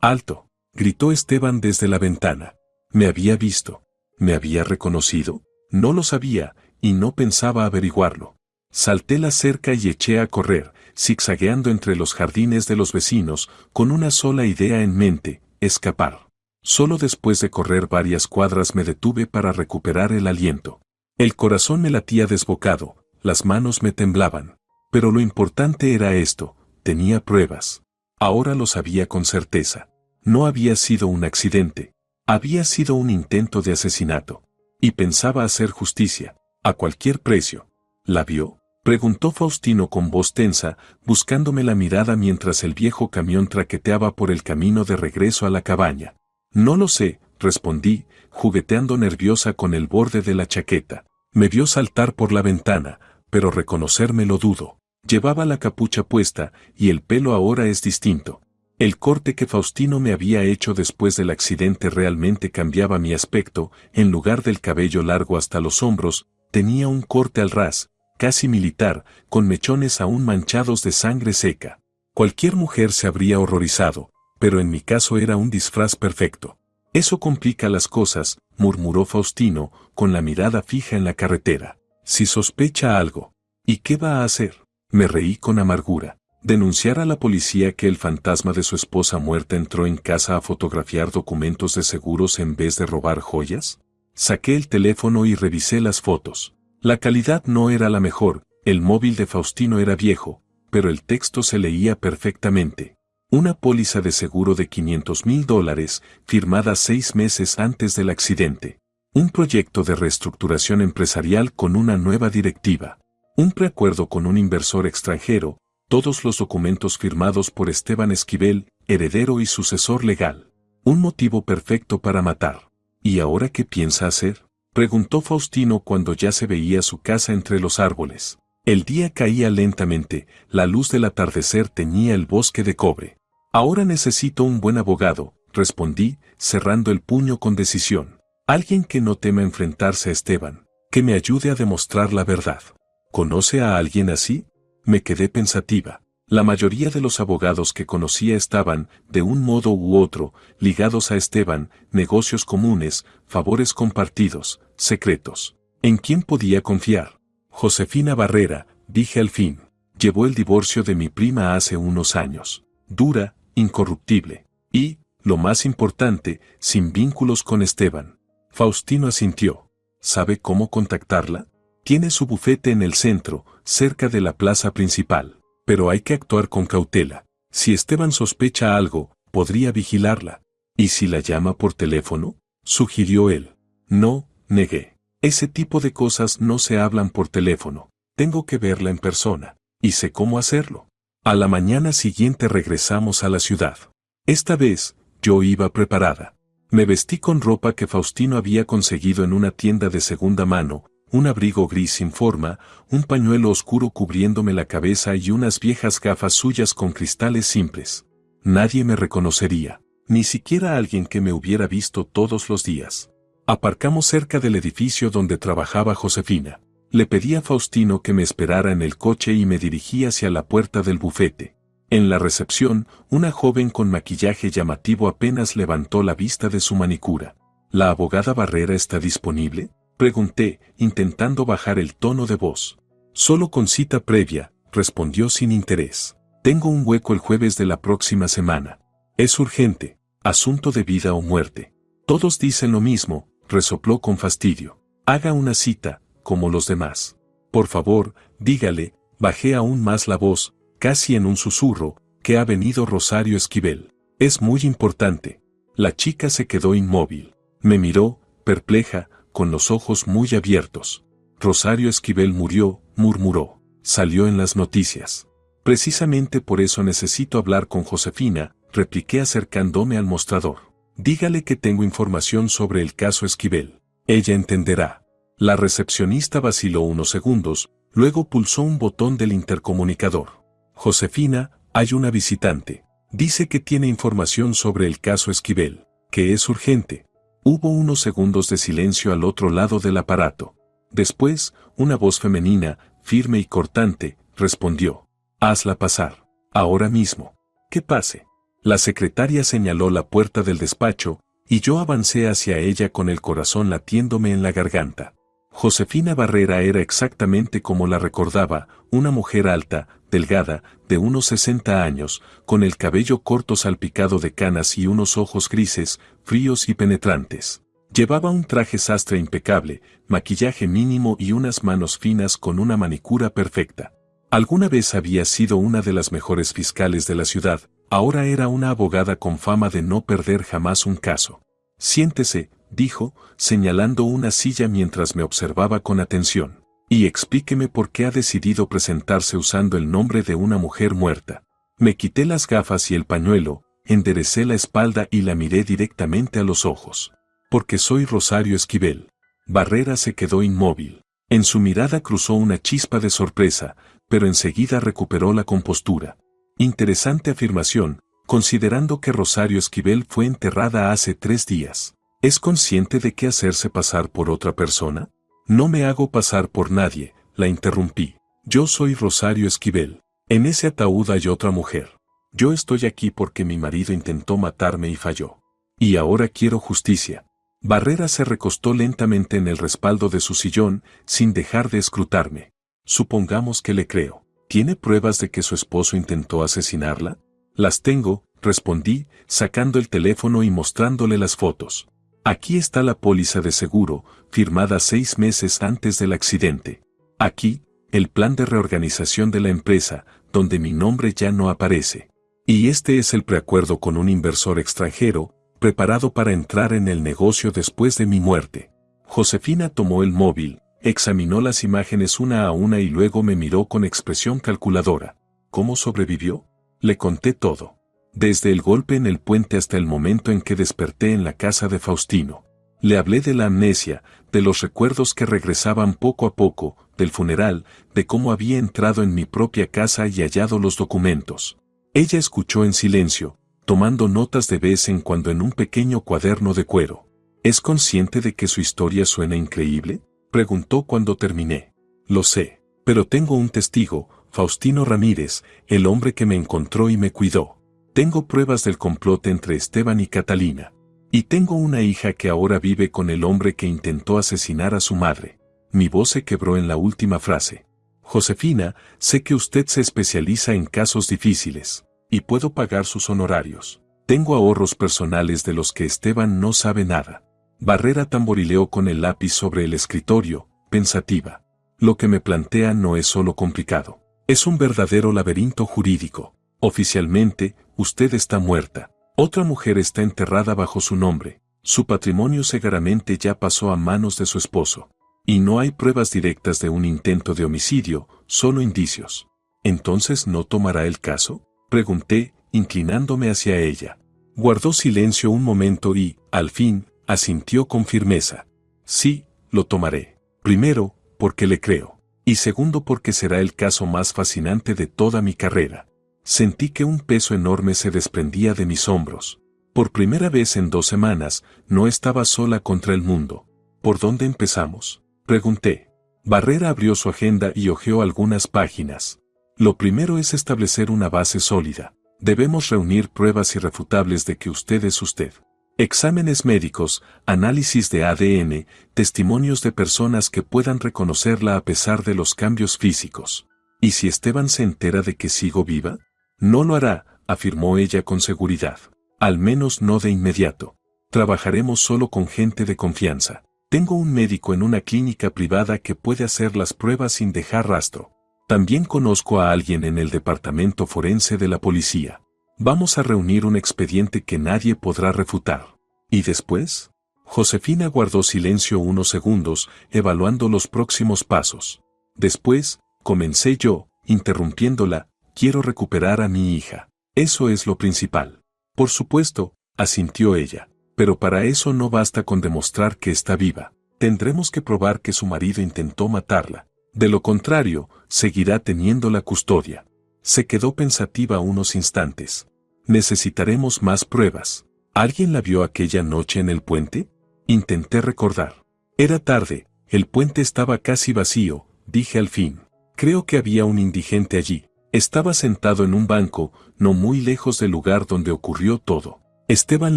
¡Alto! Gritó Esteban desde la ventana. Me había visto. ¿Me había reconocido? No lo sabía, y no pensaba averiguarlo. Salté la cerca y eché a correr, zigzagueando entre los jardines de los vecinos, con una sola idea en mente: escapar. Solo después de correr varias cuadras me detuve para recuperar el aliento. El corazón me latía desbocado, las manos me temblaban. Pero lo importante era esto: tenía pruebas. Ahora lo sabía con certeza. No había sido un accidente. Había sido un intento de asesinato. Y pensaba hacer justicia, a cualquier precio. ¿La vio?, preguntó Faustino con voz tensa, buscándome la mirada mientras el viejo camión traqueteaba por el camino de regreso a la cabaña. No lo sé, respondí, jugueteando nerviosa con el borde de la chaqueta. Me vio saltar por la ventana, pero reconocerme lo dudo. Llevaba la capucha puesta, y el pelo ahora es distinto. El corte que Faustino me había hecho después del accidente realmente cambiaba mi aspecto. En lugar del cabello largo hasta los hombros, tenía un corte al ras, casi militar, con mechones aún manchados de sangre seca. Cualquier mujer se habría horrorizado, pero en mi caso era un disfraz perfecto. Eso complica las cosas, murmuró Faustino, con la mirada fija en la carretera. Si sospecha algo, ¿y qué va a hacer? Me reí con amargura. ¿Denunciar a la policía que el fantasma de su esposa muerta entró en casa a fotografiar documentos de seguros en vez de robar joyas? Saqué el teléfono y revisé las fotos. La calidad no era la mejor, el móvil de Faustino era viejo, pero el texto se leía perfectamente. Una póliza de seguro de $500,000, firmada 6 meses antes del accidente. Un proyecto de reestructuración empresarial con una nueva directiva. Un preacuerdo con un inversor extranjero. Todos los documentos firmados por Esteban Esquivel, heredero y sucesor legal. Un motivo perfecto para matar. ¿Y ahora qué piensa hacer?, preguntó Faustino cuando ya se veía su casa entre los árboles. El día caía lentamente, la luz del atardecer teñía el bosque de cobre. Ahora necesito un buen abogado, respondí, cerrando el puño con decisión. Alguien que no tema enfrentarse a Esteban, que me ayude a demostrar la verdad. ¿Conoce a alguien así? Me quedé pensativa. La mayoría de los abogados que conocía estaban, de un modo u otro, ligados a Esteban: negocios comunes, favores compartidos, secretos. ¿En quién podía confiar? Josefina Barrera, dije al fin. Llevó el divorcio de mi prima hace unos años. Dura, incorruptible. Y, lo más importante, sin vínculos con Esteban. Faustino asintió. ¿Sabe cómo contactarla? Tiene su bufete en el centro, cerca de la plaza principal. Pero hay que actuar con cautela. Si Esteban sospecha algo, podría vigilarla. ¿Y si la llama por teléfono?, sugirió él. No, negué. Ese tipo de cosas no se hablan por teléfono. Tengo que verla en persona. Y sé cómo hacerlo. A la mañana siguiente regresamos a la ciudad. Esta vez, yo iba preparada. Me vestí con ropa que Faustino había conseguido en una tienda de segunda mano, un abrigo gris sin forma, un pañuelo oscuro cubriéndome la cabeza y unas viejas gafas suyas con cristales simples. Nadie me reconocería, ni siquiera alguien que me hubiera visto todos los días. Aparcamos cerca del edificio donde trabajaba Josefina. Le pedí a Faustino que me esperara en el coche y me dirigí hacia la puerta del bufete. En la recepción, una joven con maquillaje llamativo apenas levantó la vista de su manicura. ¿La abogada Barrera está disponible?, pregunté, intentando bajar el tono de voz. Solo con cita previa, respondió sin interés. Tengo un hueco el jueves de la próxima semana. Es urgente, asunto de vida o muerte. Todos dicen lo mismo, resopló con fastidio. Haga una cita, como los demás. Por favor, dígale, bajé aún más la voz, casi en un susurro, que ha venido Rosario Esquivel. Es muy importante. La chica se quedó inmóvil. Me miró, perpleja, con los ojos muy abiertos. Rosario Esquivel murió, murmuró. Salió en las noticias. Precisamente por eso necesito hablar con Josefina, repliqué acercándome al mostrador. Dígale que tengo información sobre el caso Esquivel. Ella entenderá. La recepcionista vaciló unos segundos, luego pulsó un botón del intercomunicador. Josefina, hay una visitante. Dice que tiene información sobre el caso Esquivel, que es urgente. Hubo unos segundos de silencio al otro lado del aparato. Después, una voz femenina, firme y cortante, respondió. Hazla pasar. Ahora mismo. Que pase. La secretaria señaló la puerta del despacho, y yo avancé hacia ella con el corazón latiéndome en la garganta. Josefina Barrera era exactamente como la recordaba, una mujer alta, delgada, de unos 60 años, con el cabello corto salpicado de canas y unos ojos grises, fríos y penetrantes. Llevaba un traje sastre impecable, maquillaje mínimo y unas manos finas con una manicura perfecta. Alguna vez había sido una de las mejores fiscales de la ciudad, ahora era una abogada con fama de no perder jamás un caso. Siéntese, dijo, señalando una silla mientras me observaba con atención, y explíqueme por qué ha decidido presentarse usando el nombre de una mujer muerta. Me quité las gafas y el pañuelo, enderecé la espalda y la miré directamente a los ojos. Porque soy Rosario Esquivel. Barrera se quedó inmóvil. En su mirada cruzó una chispa de sorpresa, pero enseguida recuperó la compostura. Interesante afirmación, considerando que Rosario Esquivel fue enterrada hace 3 días. ¿Es consciente de qué hacerse pasar por otra persona? No me hago pasar por nadie, la interrumpí. Yo soy Rosario Esquivel. En ese ataúd hay otra mujer. Yo estoy aquí porque mi marido intentó matarme y falló. Y ahora quiero justicia. Barrera se recostó lentamente en el respaldo de su sillón, sin dejar de escrutarme. Supongamos que le creo. ¿Tiene pruebas de que su esposo intentó asesinarla? Las tengo, respondí, sacando el teléfono y mostrándole las fotos. Aquí está la póliza de seguro, firmada 6 meses antes del accidente. Aquí, el plan de reorganización de la empresa, donde mi nombre ya no aparece. Y este es el preacuerdo con un inversor extranjero, preparado para entrar en el negocio después de mi muerte. Josefina tomó el móvil, examinó las imágenes una a una y luego me miró con expresión calculadora. ¿Cómo sobrevivió? Le conté todo. Desde el golpe en el puente hasta el momento en que desperté en la casa de Faustino. Le hablé de la amnesia, de los recuerdos que regresaban poco a poco, del funeral, de cómo había entrado en mi propia casa y hallado los documentos. Ella escuchó en silencio, tomando notas de vez en cuando en un pequeño cuaderno de cuero. ¿Es consciente de que su historia suena increíble? Preguntó cuando terminé. Lo sé, pero tengo un testigo, Faustino Ramírez, el hombre que me encontró y me cuidó. Tengo pruebas del complot entre Esteban y Catalina. Y tengo una hija que ahora vive con el hombre que intentó asesinar a su madre. Mi voz se quebró en la última frase. Josefina, sé que usted se especializa en casos difíciles, y puedo pagar sus honorarios. Tengo ahorros personales de los que Esteban no sabe nada. Barrera tamborileó con el lápiz sobre el escritorio, pensativa. Lo que me plantea no es solo complicado. Es un verdadero laberinto jurídico. Oficialmente, usted está muerta. Otra mujer está enterrada bajo su nombre. Su patrimonio seguramente ya pasó a manos de su esposo. Y no hay pruebas directas de un intento de homicidio, solo indicios. ¿Entonces no tomará el caso? Pregunté, inclinándome hacia ella. Guardó silencio un momento y, al fin, asintió con firmeza. Sí, lo tomaré. Primero, porque le creo. Y segundo porque será el caso más fascinante de toda mi carrera. Sentí que un peso enorme se desprendía de mis hombros. Por primera vez en 2 semanas, no estaba sola contra el mundo. ¿Por dónde empezamos? Pregunté. Barrera abrió su agenda y hojeó algunas páginas. Lo primero es establecer una base sólida. Debemos reunir pruebas irrefutables de que usted es usted. Exámenes médicos, análisis de ADN, testimonios de personas que puedan reconocerla a pesar de los cambios físicos. ¿Y si Esteban se entera de que sigo viva? No lo hará, afirmó ella con seguridad. Al menos no de inmediato. Trabajaremos solo con gente de confianza. Tengo un médico en una clínica privada que puede hacer las pruebas sin dejar rastro. También conozco a alguien en el departamento forense de la policía. Vamos a reunir un expediente que nadie podrá refutar. ¿Y después? Josefina guardó silencio unos segundos, evaluando los próximos pasos. Después, comencé yo, interrumpiéndola, quiero recuperar a mi hija. Eso es lo principal. Por supuesto, asintió ella. Pero para eso no basta con demostrar que está viva. Tendremos que probar que su marido intentó matarla. De lo contrario, seguirá teniendo la custodia. Se quedó pensativa unos instantes. Necesitaremos más pruebas. ¿Alguien la vio aquella noche en el puente? Intenté recordar. Era tarde, el puente estaba casi vacío, dije al fin. Creo que había un indigente allí. Estaba sentado en un banco, no muy lejos del lugar donde ocurrió todo. Esteban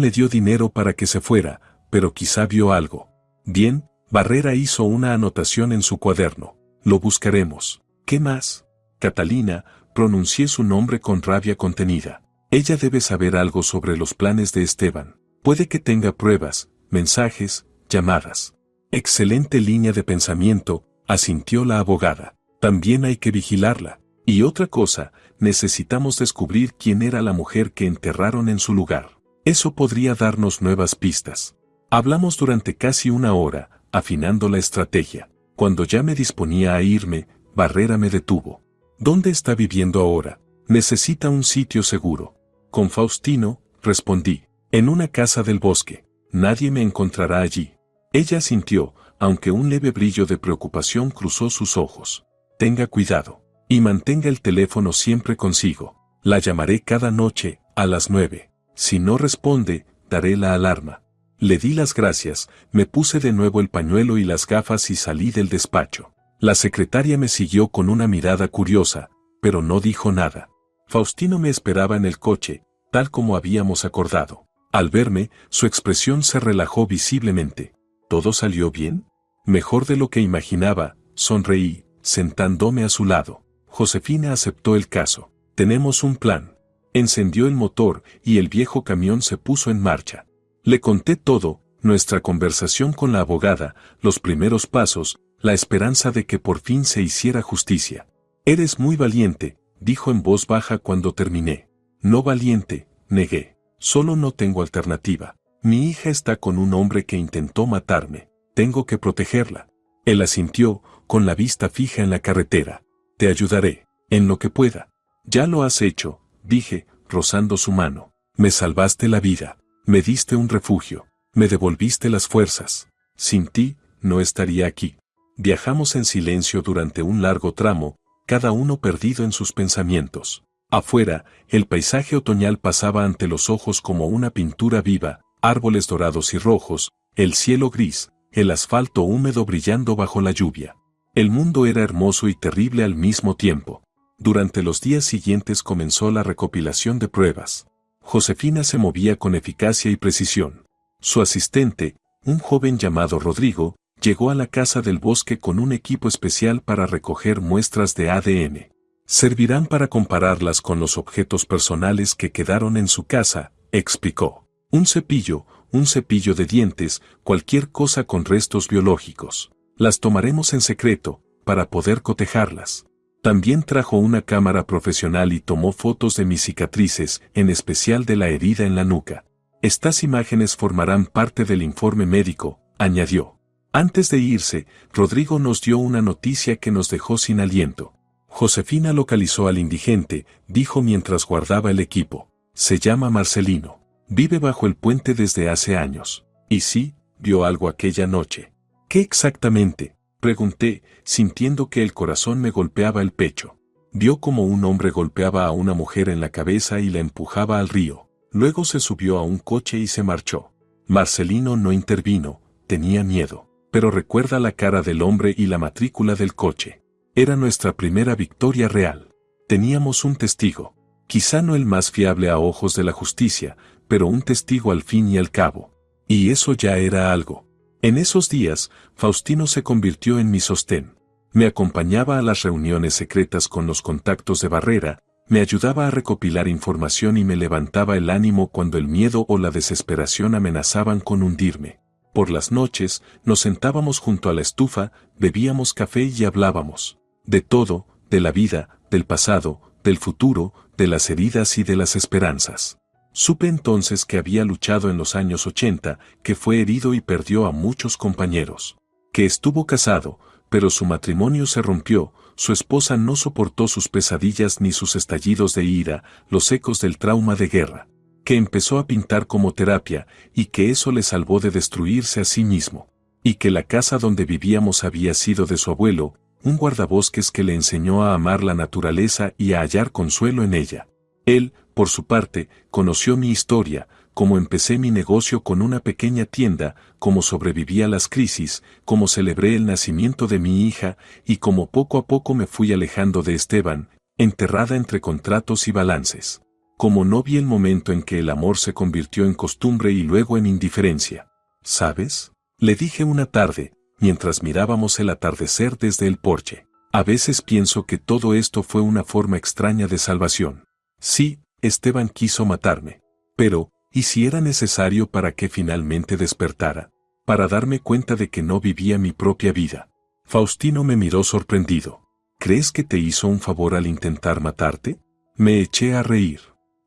le dio dinero para que se fuera, pero quizá vio algo. Bien, Barrera hizo una anotación en su cuaderno. Lo buscaremos. ¿Qué más? Catalina, pronuncié su nombre con rabia contenida. Ella debe saber algo sobre los planes de Esteban. Puede que tenga pruebas, mensajes, llamadas. Excelente línea de pensamiento, asintió la abogada. También hay que vigilarla. Y otra cosa, necesitamos descubrir quién era la mujer que enterraron en su lugar. Eso podría darnos nuevas pistas. Hablamos durante casi una hora, afinando la estrategia. Cuando ya me disponía a irme, Barrera me detuvo. ¿Dónde está viviendo ahora? Necesita un sitio seguro. Con Faustino, respondí. En una casa del bosque. Nadie me encontrará allí. Ella asintió, aunque un leve brillo de preocupación cruzó sus ojos. Tenga cuidado. Y mantenga el teléfono siempre consigo. La llamaré cada noche, a las 9. Si no responde, daré la alarma. Le di las gracias, me puse de nuevo el pañuelo y las gafas y salí del despacho. La secretaria me siguió con una mirada curiosa, pero no dijo nada. Faustino me esperaba en el coche, tal como habíamos acordado. Al verme, su expresión se relajó visiblemente. ¿Todo salió bien? Mejor de lo que imaginaba, sonreí, sentándome a su lado. Josefina aceptó el caso. Tenemos un plan. Encendió el motor y el viejo camión se puso en marcha. Le conté todo, nuestra conversación con la abogada, los primeros pasos, la esperanza de que por fin se hiciera justicia. Eres muy valiente, dijo en voz baja cuando terminé. No valiente, negué. Solo no tengo alternativa. Mi hija está con un hombre que intentó matarme. Tengo que protegerla. Él asintió, con la vista fija en la carretera. Te ayudaré, en lo que pueda. Ya lo has hecho, dije, rozando su mano. Me salvaste la vida. Me diste un refugio. Me devolviste las fuerzas. Sin ti, no estaría aquí. Viajamos en silencio durante un largo tramo, cada uno perdido en sus pensamientos. Afuera, el paisaje otoñal pasaba ante los ojos como una pintura viva, árboles dorados y rojos, el cielo gris, el asfalto húmedo brillando bajo la lluvia. El mundo era hermoso y terrible al mismo tiempo. Durante los días siguientes comenzó la recopilación de pruebas. Josefina se movía con eficacia y precisión. Su asistente, un joven llamado Rodrigo, llegó a la casa del bosque con un equipo especial para recoger muestras de ADN. Servirán para compararlas con los objetos personales que quedaron en su casa, explicó. Un cepillo de dientes, cualquier cosa con restos biológicos. Las tomaremos en secreto, para poder cotejarlas. También trajo una cámara profesional y tomó fotos de mis cicatrices, en especial de la herida en la nuca. Estas imágenes formarán parte del informe médico, añadió. Antes de irse, Rodrigo nos dio una noticia que nos dejó sin aliento. Josefina localizó al indigente, dijo mientras guardaba el equipo. Se llama Marcelino. Vive bajo el puente desde hace años. Y sí, vio algo aquella noche. ¿Qué exactamente?, pregunté, sintiendo que el corazón me golpeaba el pecho. Vio como un hombre golpeaba a una mujer en la cabeza y la empujaba al río. Luego se subió a un coche y se marchó. Marcelino no intervino, tenía miedo. Pero recuerda la cara del hombre y la matrícula del coche. Era nuestra primera victoria real. Teníamos un testigo. Quizá no el más fiable a ojos de la justicia, pero un testigo al fin y al cabo. Y eso ya era algo. En esos días, Faustino se convirtió en mi sostén. Me acompañaba a las reuniones secretas con los contactos de Barrera, me ayudaba a recopilar información y me levantaba el ánimo cuando el miedo o la desesperación amenazaban con hundirme. Por las noches, nos sentábamos junto a la estufa, bebíamos café y hablábamos. De todo, de la vida, del pasado, del futuro, de las heridas y de las esperanzas. Supe entonces que había luchado en los años 80, que fue herido y perdió a muchos compañeros. Que estuvo casado, pero su matrimonio se rompió, su esposa no soportó sus pesadillas ni sus estallidos de ira, los ecos del trauma de guerra. Que empezó a pintar como terapia, y que eso le salvó de destruirse a sí mismo. Y que la casa donde vivíamos había sido de su abuelo, un guardabosques que le enseñó a amar la naturaleza y a hallar consuelo en ella. Él, por su parte, conoció mi historia, cómo empecé mi negocio con una pequeña tienda, cómo sobreviví a las crisis, cómo celebré el nacimiento de mi hija, y cómo poco a poco me fui alejando de Esteban, enterrada entre contratos y balances. Como no vi el momento en que el amor se convirtió en costumbre y luego en indiferencia. ¿Sabes?, le dije una tarde, mientras mirábamos el atardecer desde el porche. A veces pienso que todo esto fue una forma extraña de salvación. Sí, Esteban quiso matarme. Pero, ¿y si era necesario para que finalmente despertara? Para darme cuenta de que no vivía mi propia vida. Faustino me miró sorprendido. ¿Crees que te hizo un favor al intentar matarte? Me eché a reír.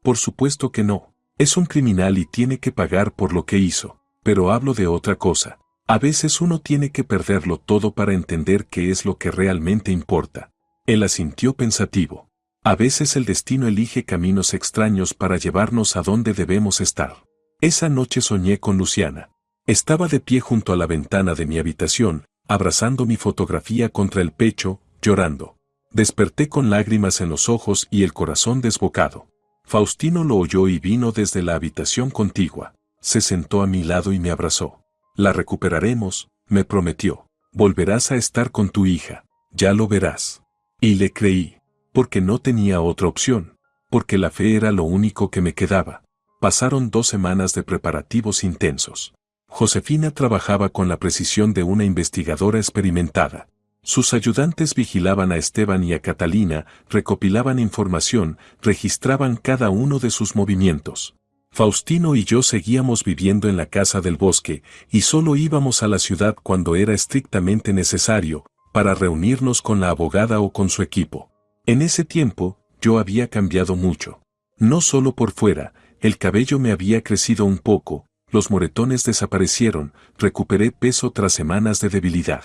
Por supuesto que no. Es un criminal y tiene que pagar por lo que hizo. Pero hablo de otra cosa. A veces uno tiene que perderlo todo para entender qué es lo que realmente importa. Él asintió pensativo. A veces el destino elige caminos extraños para llevarnos a donde debemos estar. Esa noche soñé con Luciana. Estaba de pie junto a la ventana de mi habitación, abrazando mi fotografía contra el pecho, llorando. Desperté con lágrimas en los ojos y el corazón desbocado. Faustino lo oyó y vino desde la habitación contigua. Se sentó a mi lado y me abrazó. La recuperaremos, me prometió. Volverás a estar con tu hija, ya lo verás. Y le creí, porque no tenía otra opción, porque la fe era lo único que me quedaba. Pasaron 2 semanas de preparativos intensos. Josefina trabajaba con la precisión de una investigadora experimentada. Sus ayudantes vigilaban a Esteban y a Catalina, recopilaban información, registraban cada uno de sus movimientos. Faustino y yo seguíamos viviendo en la casa del bosque, y solo íbamos a la ciudad cuando era estrictamente necesario, para reunirnos con la abogada o con su equipo. En ese tiempo, yo había cambiado mucho. No solo por fuera, el cabello me había crecido un poco, los moretones desaparecieron, recuperé peso tras semanas de debilidad.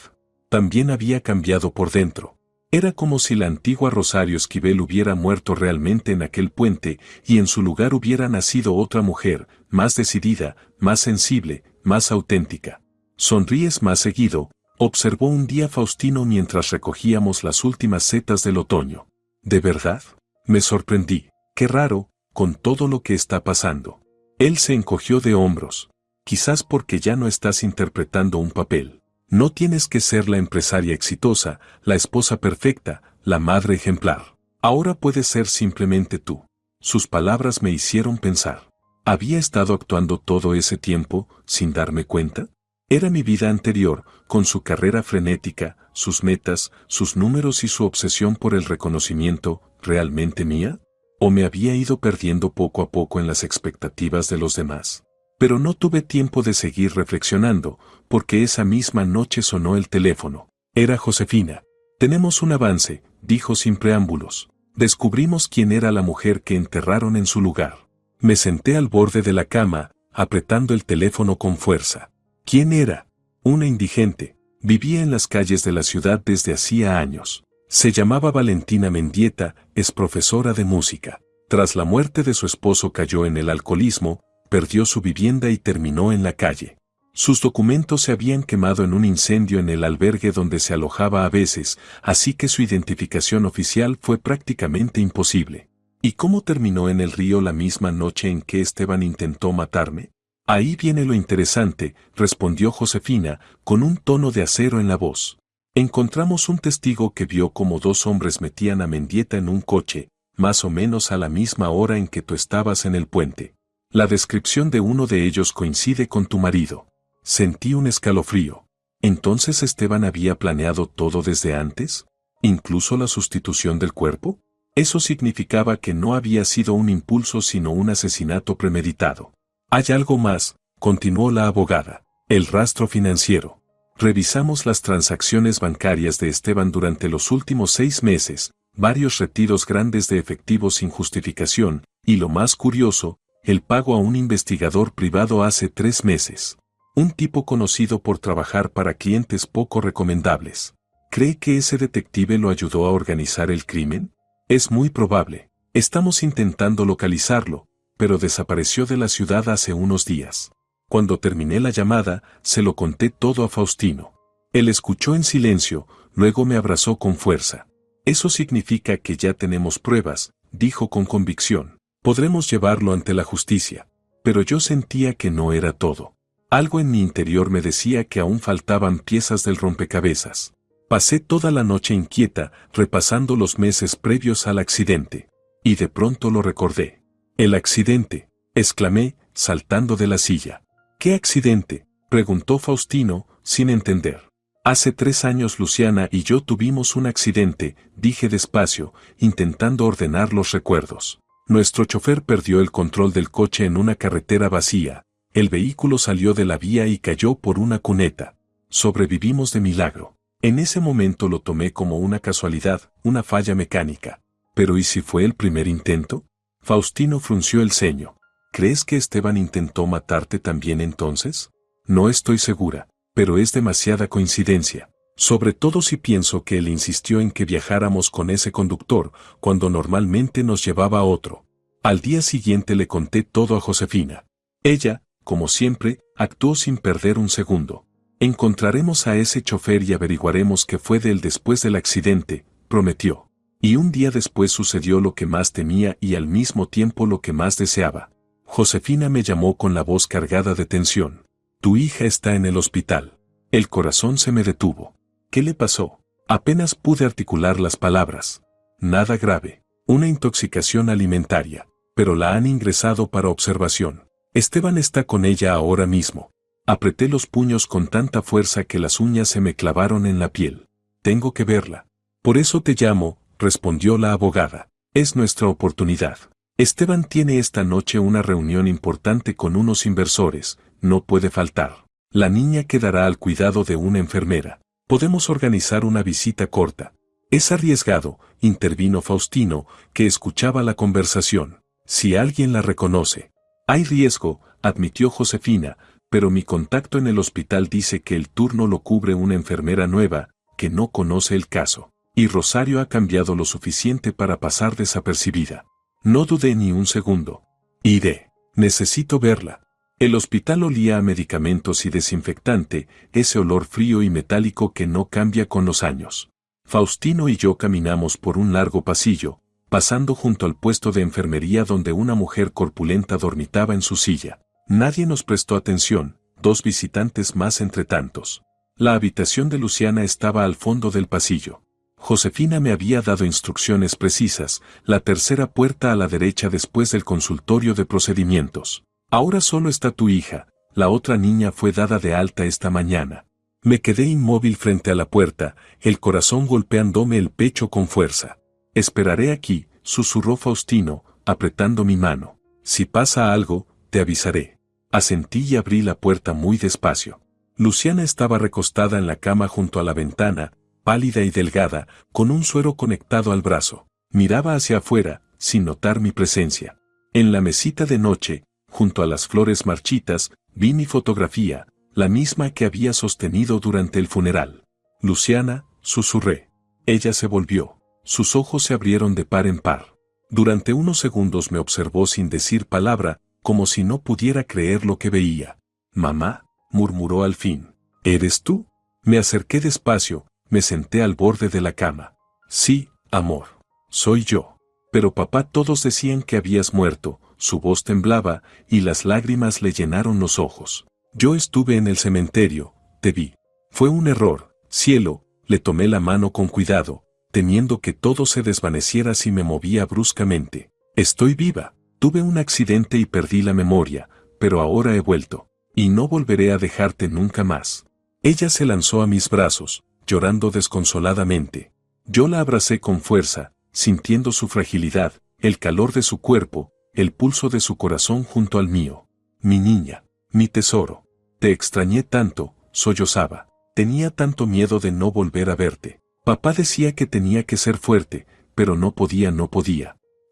También había cambiado por dentro. Era como si la antigua Rosario Esquivel hubiera muerto realmente en aquel puente y en su lugar hubiera nacido otra mujer, más decidida, más sensible, más auténtica. ¿Sonríes más seguido?, observó un día Faustino mientras recogíamos las últimas setas del otoño. ¿De verdad? Me sorprendí. Qué raro, con todo lo que está pasando. Él se encogió de hombros. Quizás porque ya no estás interpretando un papel. No tienes que ser la empresaria exitosa, la esposa perfecta, la madre ejemplar. Ahora puedes ser simplemente tú. Sus palabras me hicieron pensar. ¿Había estado actuando todo ese tiempo, sin darme cuenta? ¿Era mi vida anterior, con su carrera frenética, sus metas, sus números y su obsesión por el reconocimiento, realmente mía? ¿O me había ido perdiendo poco a poco en las expectativas de los demás? Pero no tuve tiempo de seguir reflexionando, porque esa misma noche sonó el teléfono. Era Josefina. Tenemos un avance, dijo sin preámbulos. Descubrimos quién era la mujer que enterraron en su lugar. Me senté al borde de la cama, apretando el teléfono con fuerza. ¿Quién era? Una indigente. Vivía en las calles de la ciudad desde hacía años. Se llamaba Valentina Mendieta, es profesora de música. Tras la muerte de su esposo cayó en el alcoholismo, perdió su vivienda y terminó en la calle. Sus documentos se habían quemado en un incendio en el albergue donde se alojaba a veces, así que su identificación oficial fue prácticamente imposible. ¿Y cómo terminó en el río la misma noche en que Esteban intentó matarme? Ahí viene lo interesante, respondió Josefina, con un tono de acero en la voz. Encontramos un testigo que vio cómo 2 hombres metían a Mendieta en un coche, más o menos a la misma hora en que tú estabas en el puente. La descripción de uno de ellos coincide con tu marido. Sentí un escalofrío. ¿Entonces Esteban había planeado todo desde antes? ¿Incluso la sustitución del cuerpo? Eso significaba que no había sido un impulso sino un asesinato premeditado. Hay algo más, continuó la abogada. El rastro financiero. Revisamos las transacciones bancarias de Esteban durante los últimos 6 meses, varios retiros grandes de efectivo sin justificación, y lo más curioso, el pago a un investigador privado hace 3 meses. Un tipo conocido por trabajar para clientes poco recomendables. ¿Cree que ese detective lo ayudó a organizar el crimen? Es muy probable. Estamos intentando localizarlo, pero desapareció de la ciudad hace unos días. Cuando terminé la llamada, se lo conté todo a Faustino. Él escuchó en silencio, luego me abrazó con fuerza. Eso significa que ya tenemos pruebas, dijo con convicción. Podremos llevarlo ante la justicia. Pero yo sentía que no era todo. Algo en mi interior me decía que aún faltaban piezas del rompecabezas. Pasé toda la noche inquieta, repasando los meses previos al accidente. Y de pronto lo recordé. «¿El accidente?», exclamé, saltando de la silla. «¿Qué accidente?», preguntó Faustino, sin entender. Hace 3 años Luciana y yo tuvimos un accidente, dije despacio, intentando ordenar los recuerdos. Nuestro chofer perdió el control del coche en una carretera vacía. El vehículo salió de la vía y cayó por una cuneta. Sobrevivimos de milagro. En ese momento lo tomé como una casualidad, una falla mecánica. ¿Pero y si fue el primer intento? Faustino frunció el ceño. ¿Crees que Esteban intentó matarte también entonces? No estoy segura, pero es demasiada coincidencia. Sobre todo si pienso que él insistió en que viajáramos con ese conductor, cuando normalmente nos llevaba a otro. Al día siguiente le conté todo a Josefina. Ella, como siempre, actuó sin perder un segundo. Encontraremos a ese chofer y averiguaremos qué fue de él después del accidente, prometió. Y un día después sucedió lo que más temía y al mismo tiempo lo que más deseaba. Josefina me llamó con la voz cargada de tensión. Tu hija está en el hospital. El corazón se me detuvo. ¿Qué le pasó? Apenas pude articular las palabras. Nada grave. Una intoxicación alimentaria. Pero la han ingresado para observación. Esteban está con ella ahora mismo. Apreté los puños con tanta fuerza que las uñas se me clavaron en la piel. Tengo que verla. Por eso te llamo, respondió la abogada. Es nuestra oportunidad. Esteban tiene esta noche una reunión importante con unos inversores, no puede faltar. La niña quedará al cuidado de una enfermera. Podemos organizar una visita corta. Es arriesgado, intervino Faustino, que escuchaba la conversación. Si alguien la reconoce. Hay riesgo, admitió Josefina, pero mi contacto en el hospital dice que el turno lo cubre una enfermera nueva, que no conoce el caso. Y Rosario ha cambiado lo suficiente para pasar desapercibida. No dudé ni un segundo. Iré. Necesito verla. El hospital olía a medicamentos y desinfectante, ese olor frío y metálico que no cambia con los años. Faustino y yo caminamos por un largo pasillo, pasando junto al puesto de enfermería donde una mujer corpulenta dormitaba en su silla. Nadie nos prestó atención, 2 visitantes más entre tantos. La habitación de Luciana estaba al fondo del pasillo. Josefina me había dado instrucciones precisas, la tercera puerta a la derecha después del consultorio de procedimientos. Ahora solo está tu hija, la otra niña fue dada de alta esta mañana. Me quedé inmóvil frente a la puerta, el corazón golpeándome el pecho con fuerza. Esperaré aquí, susurró Faustino, apretando mi mano. Si pasa algo, te avisaré. Asentí y abrí la puerta muy despacio. Luciana estaba recostada en la cama junto a la ventana, pálida y delgada, con un suero conectado al brazo. Miraba hacia afuera, sin notar mi presencia. En la mesita de noche, junto a las flores marchitas, vi mi fotografía, la misma que había sostenido durante el funeral. Luciana, susurré. Ella se volvió. Sus ojos se abrieron de par en par. Durante unos segundos me observó sin decir palabra, como si no pudiera creer lo que veía. Mamá, murmuró al fin. ¿Eres tú? Me acerqué despacio, me senté al borde de la cama. Sí, amor. Soy yo. Pero papá, todos decían que habías muerto. Su voz temblaba, y las lágrimas le llenaron los ojos. Yo estuve en el cementerio, te vi. Fue un error, cielo, le tomé la mano con cuidado, temiendo que todo se desvaneciera si me movía bruscamente. Estoy viva. Tuve un accidente y perdí la memoria, pero ahora he vuelto. Y no volveré a dejarte nunca más. Ella se lanzó a mis brazos, llorando desconsoladamente. Yo la abracé con fuerza, sintiendo su fragilidad, el calor de su cuerpo, el pulso de su corazón junto al mío. Mi niña, mi tesoro. Te extrañé tanto, sollozaba. Tenía tanto miedo de no volver a verte. Papá decía que tenía que ser fuerte, pero no podía.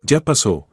Ya pasó,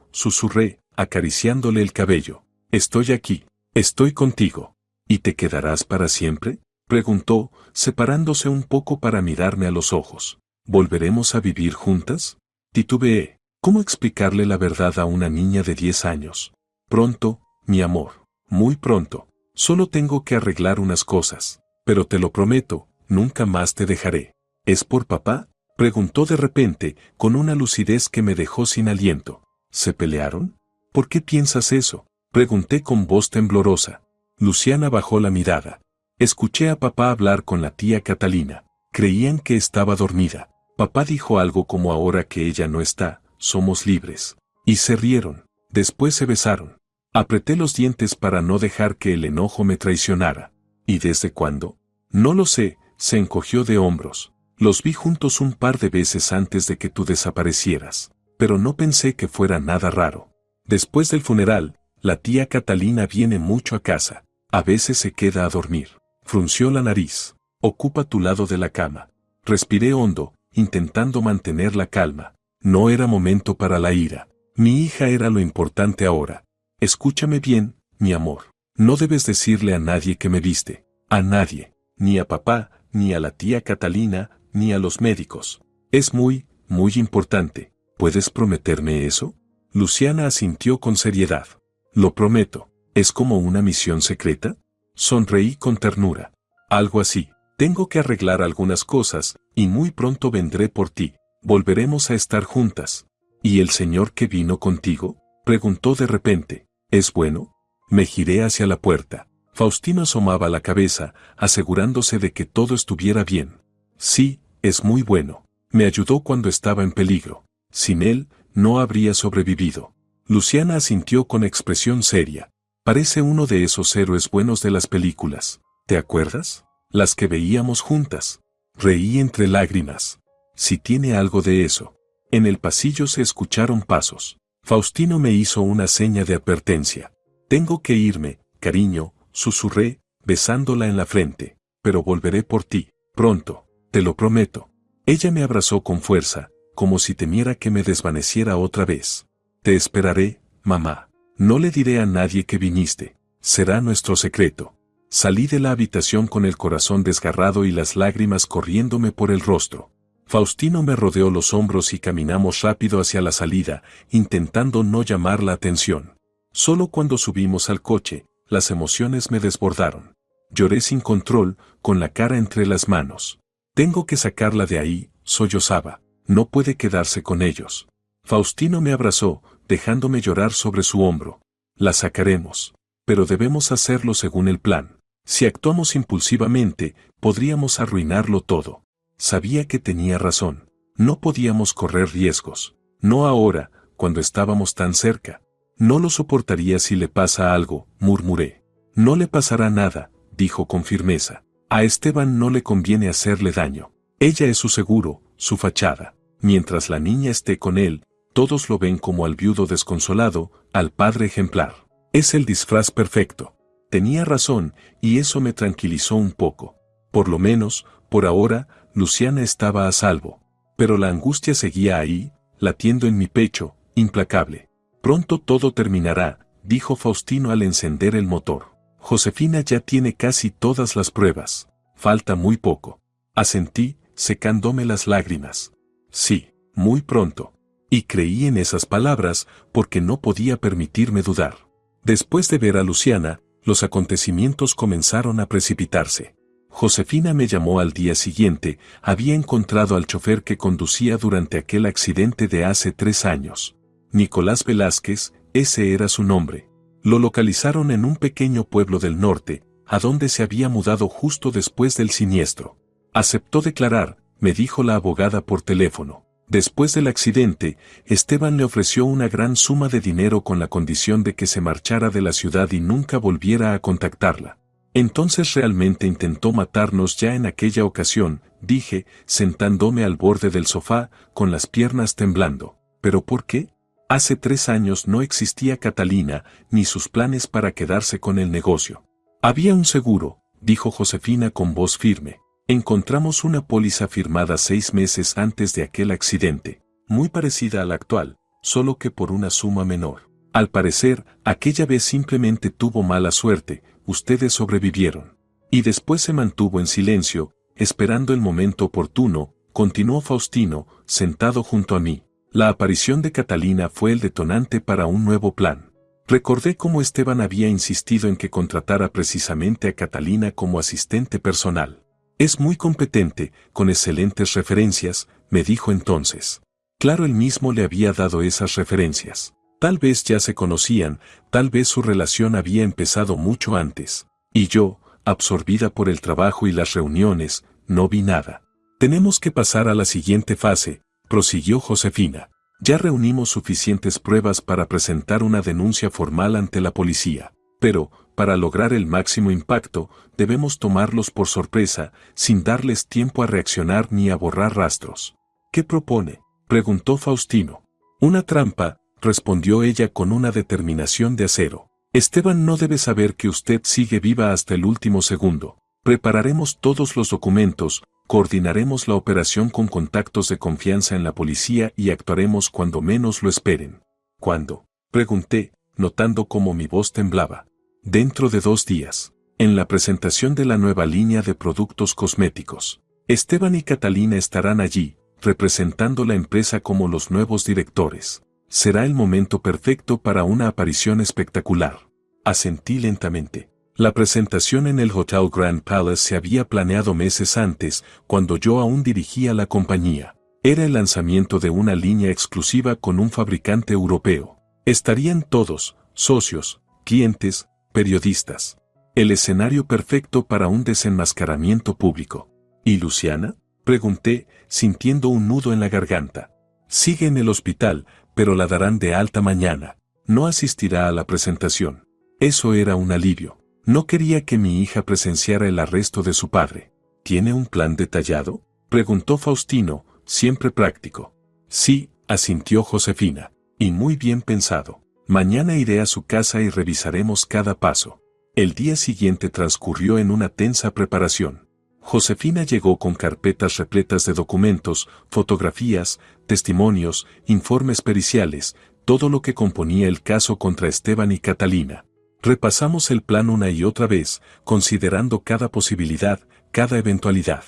susurré, acariciándole el cabello. Estoy aquí, estoy contigo. ¿Y te quedarás para siempre? Preguntó, separándose un poco para mirarme a los ojos. ¿Volveremos a vivir juntas? Titubeé. ¿Cómo explicarle la verdad a una niña de 10 años? Pronto, mi amor, muy pronto. Solo tengo que arreglar unas cosas. Pero te lo prometo, nunca más te dejaré. ¿Es por papá? Preguntó de repente, con una lucidez que me dejó sin aliento. ¿Se pelearon? ¿Por qué piensas eso? Pregunté con voz temblorosa. Luciana bajó la mirada. Escuché a papá hablar con la tía Catalina. Creían que estaba dormida. Papá dijo algo como ahora que ella no está, somos libres. Y se rieron. Después se besaron. Apreté los dientes para no dejar que el enojo me traicionara. ¿Y desde cuándo? No lo sé, se encogió de hombros. Los vi juntos un par de veces antes de que tú desaparecieras, pero no pensé que fuera nada raro. Después del funeral, la tía Catalina viene mucho a casa. A veces se queda a dormir. Frunció la nariz. Ocupa tu lado de la cama. Respiré hondo, intentando mantener la calma. No era momento para la ira. Mi hija era lo importante ahora. Escúchame bien, mi amor. No debes decirle a nadie que me viste. A nadie. Ni a papá, ni a la tía Catalina, ni a los médicos. Es muy importante. ¿Puedes prometerme eso? Luciana asintió con seriedad. Lo prometo. ¿Es como una misión secreta? Sonreí con ternura. Algo así. Tengo que arreglar algunas cosas, y muy pronto vendré por ti. Volveremos a estar juntas. ¿Y el señor que vino contigo? Preguntó de repente. ¿Es bueno? Me giré hacia la puerta. Faustino asomaba la cabeza, asegurándose de que todo estuviera bien. Sí, es muy bueno. Me ayudó cuando estaba en peligro. Sin él, no habría sobrevivido. Luciana asintió con expresión seria. Parece uno de esos héroes buenos de las películas. ¿Te acuerdas? Las que veíamos juntas. Reí entre lágrimas. Si tiene algo de eso. En el pasillo se escucharon pasos. Faustino me hizo una seña de advertencia. Tengo que irme, cariño, susurré, besándola en la frente. Pero volveré por ti, pronto, te lo prometo. Ella me abrazó con fuerza, como si temiera que me desvaneciera otra vez. Te esperaré, mamá. No le diré a nadie que viniste. Será nuestro secreto. Salí de la habitación con el corazón desgarrado y las lágrimas corriéndome por el rostro. Faustino me rodeó los hombros y caminamos rápido hacia la salida, intentando no llamar la atención. Solo cuando subimos al coche, las emociones me desbordaron. Lloré sin control, con la cara entre las manos. Tengo que sacarla de ahí, sollozaba. No puede quedarse con ellos. Faustino me abrazó, dejándome llorar sobre su hombro. La sacaremos. Pero debemos hacerlo según el plan. Si actuamos impulsivamente, podríamos arruinarlo todo. Sabía que tenía razón. No podíamos correr riesgos. No ahora, cuando estábamos tan cerca. No lo soportaría si le pasa algo, murmuré. No le pasará nada, dijo con firmeza. A Esteban no le conviene hacerle daño. Ella es su seguro, su fachada. Mientras la niña esté con él, todos lo ven como al viudo desconsolado, al padre ejemplar. Es el disfraz perfecto. Tenía razón, y eso me tranquilizó un poco. Por lo menos, por ahora, Luciana estaba a salvo. Pero la angustia seguía ahí, latiendo en mi pecho, implacable. Pronto todo terminará, dijo Faustino al encender el motor. Josefina ya tiene casi todas las pruebas. Falta muy poco. Asentí, secándome las lágrimas. Sí, muy pronto. Y creí en esas palabras porque no podía permitirme dudar. Después de ver a Luciana, los acontecimientos comenzaron a precipitarse. Josefina me llamó al día siguiente, había encontrado al chofer que conducía durante aquel accidente de hace 3 años. Nicolás Velázquez, ese era su nombre. Lo localizaron en un pequeño pueblo del norte, a donde se había mudado justo después del siniestro. Aceptó declarar, me dijo la abogada por teléfono. Después del accidente, Esteban le ofreció una gran suma de dinero con la condición de que se marchara de la ciudad y nunca volviera a contactarla. Entonces realmente intentó matarnos ya en aquella ocasión, dije, sentándome al borde del sofá, con las piernas temblando. ¿Pero por qué? Hace 3 años no existía Catalina, ni sus planes para quedarse con el negocio. Había un seguro, dijo Josefina con voz firme. Encontramos una póliza firmada 6 meses antes de aquel accidente, muy parecida a la actual, solo que por una suma menor. Al parecer, aquella vez simplemente tuvo mala suerte, ustedes sobrevivieron. Y después se mantuvo en silencio, esperando el momento oportuno, continuó Faustino, sentado junto a mí. La aparición de Catalina fue el detonante para un nuevo plan. Recordé cómo Esteban había insistido en que contratara precisamente a Catalina como asistente personal. Es muy competente, con excelentes referencias, me dijo entonces. Claro, él mismo le había dado esas referencias. Tal vez ya se conocían, tal vez su relación había empezado mucho antes. Y yo, absorbida por el trabajo y las reuniones, no vi nada. Tenemos que pasar a la siguiente fase, prosiguió Josefina. Ya reunimos suficientes pruebas para presentar una denuncia formal ante la policía. Pero, para lograr el máximo impacto, debemos tomarlos por sorpresa, sin darles tiempo a reaccionar ni a borrar rastros. ¿Qué propone?, preguntó Faustino. Una trampa, respondió ella con una determinación de acero. Esteban no debe saber que usted sigue viva hasta el último segundo. Prepararemos todos los documentos, coordinaremos la operación con contactos de confianza en la policía y actuaremos cuando menos lo esperen. ¿Cuándo?, pregunté, notando cómo mi voz temblaba. Dentro de 2 días, en la presentación de la nueva línea de productos cosméticos. Esteban y Catalina estarán allí, representando la empresa como los nuevos directores. Será el momento perfecto para una aparición espectacular. Asentí lentamente. La presentación en el Hotel Grand Palace se había planeado meses antes, cuando yo aún dirigía la compañía. Era el lanzamiento de una línea exclusiva con un fabricante europeo. Estarían todos, socios, clientes, periodistas. El escenario perfecto para un desenmascaramiento público. ¿Y Luciana?, pregunté, sintiendo un nudo en la garganta. Sigue en el hospital, pero la darán de alta mañana. No asistirá a la presentación. Eso era un alivio. No quería que mi hija presenciara el arresto de su padre. ¿Tiene un plan detallado?, preguntó Faustino, siempre práctico. Sí, asintió Josefina. Y muy bien pensado. Mañana iré a su casa y revisaremos cada paso. El día siguiente transcurrió en una tensa preparación. Josefina llegó con carpetas repletas de documentos, fotografías, testimonios, informes periciales, todo lo que componía el caso contra Esteban y Catalina. Repasamos el plan una y otra vez, considerando cada posibilidad, cada eventualidad.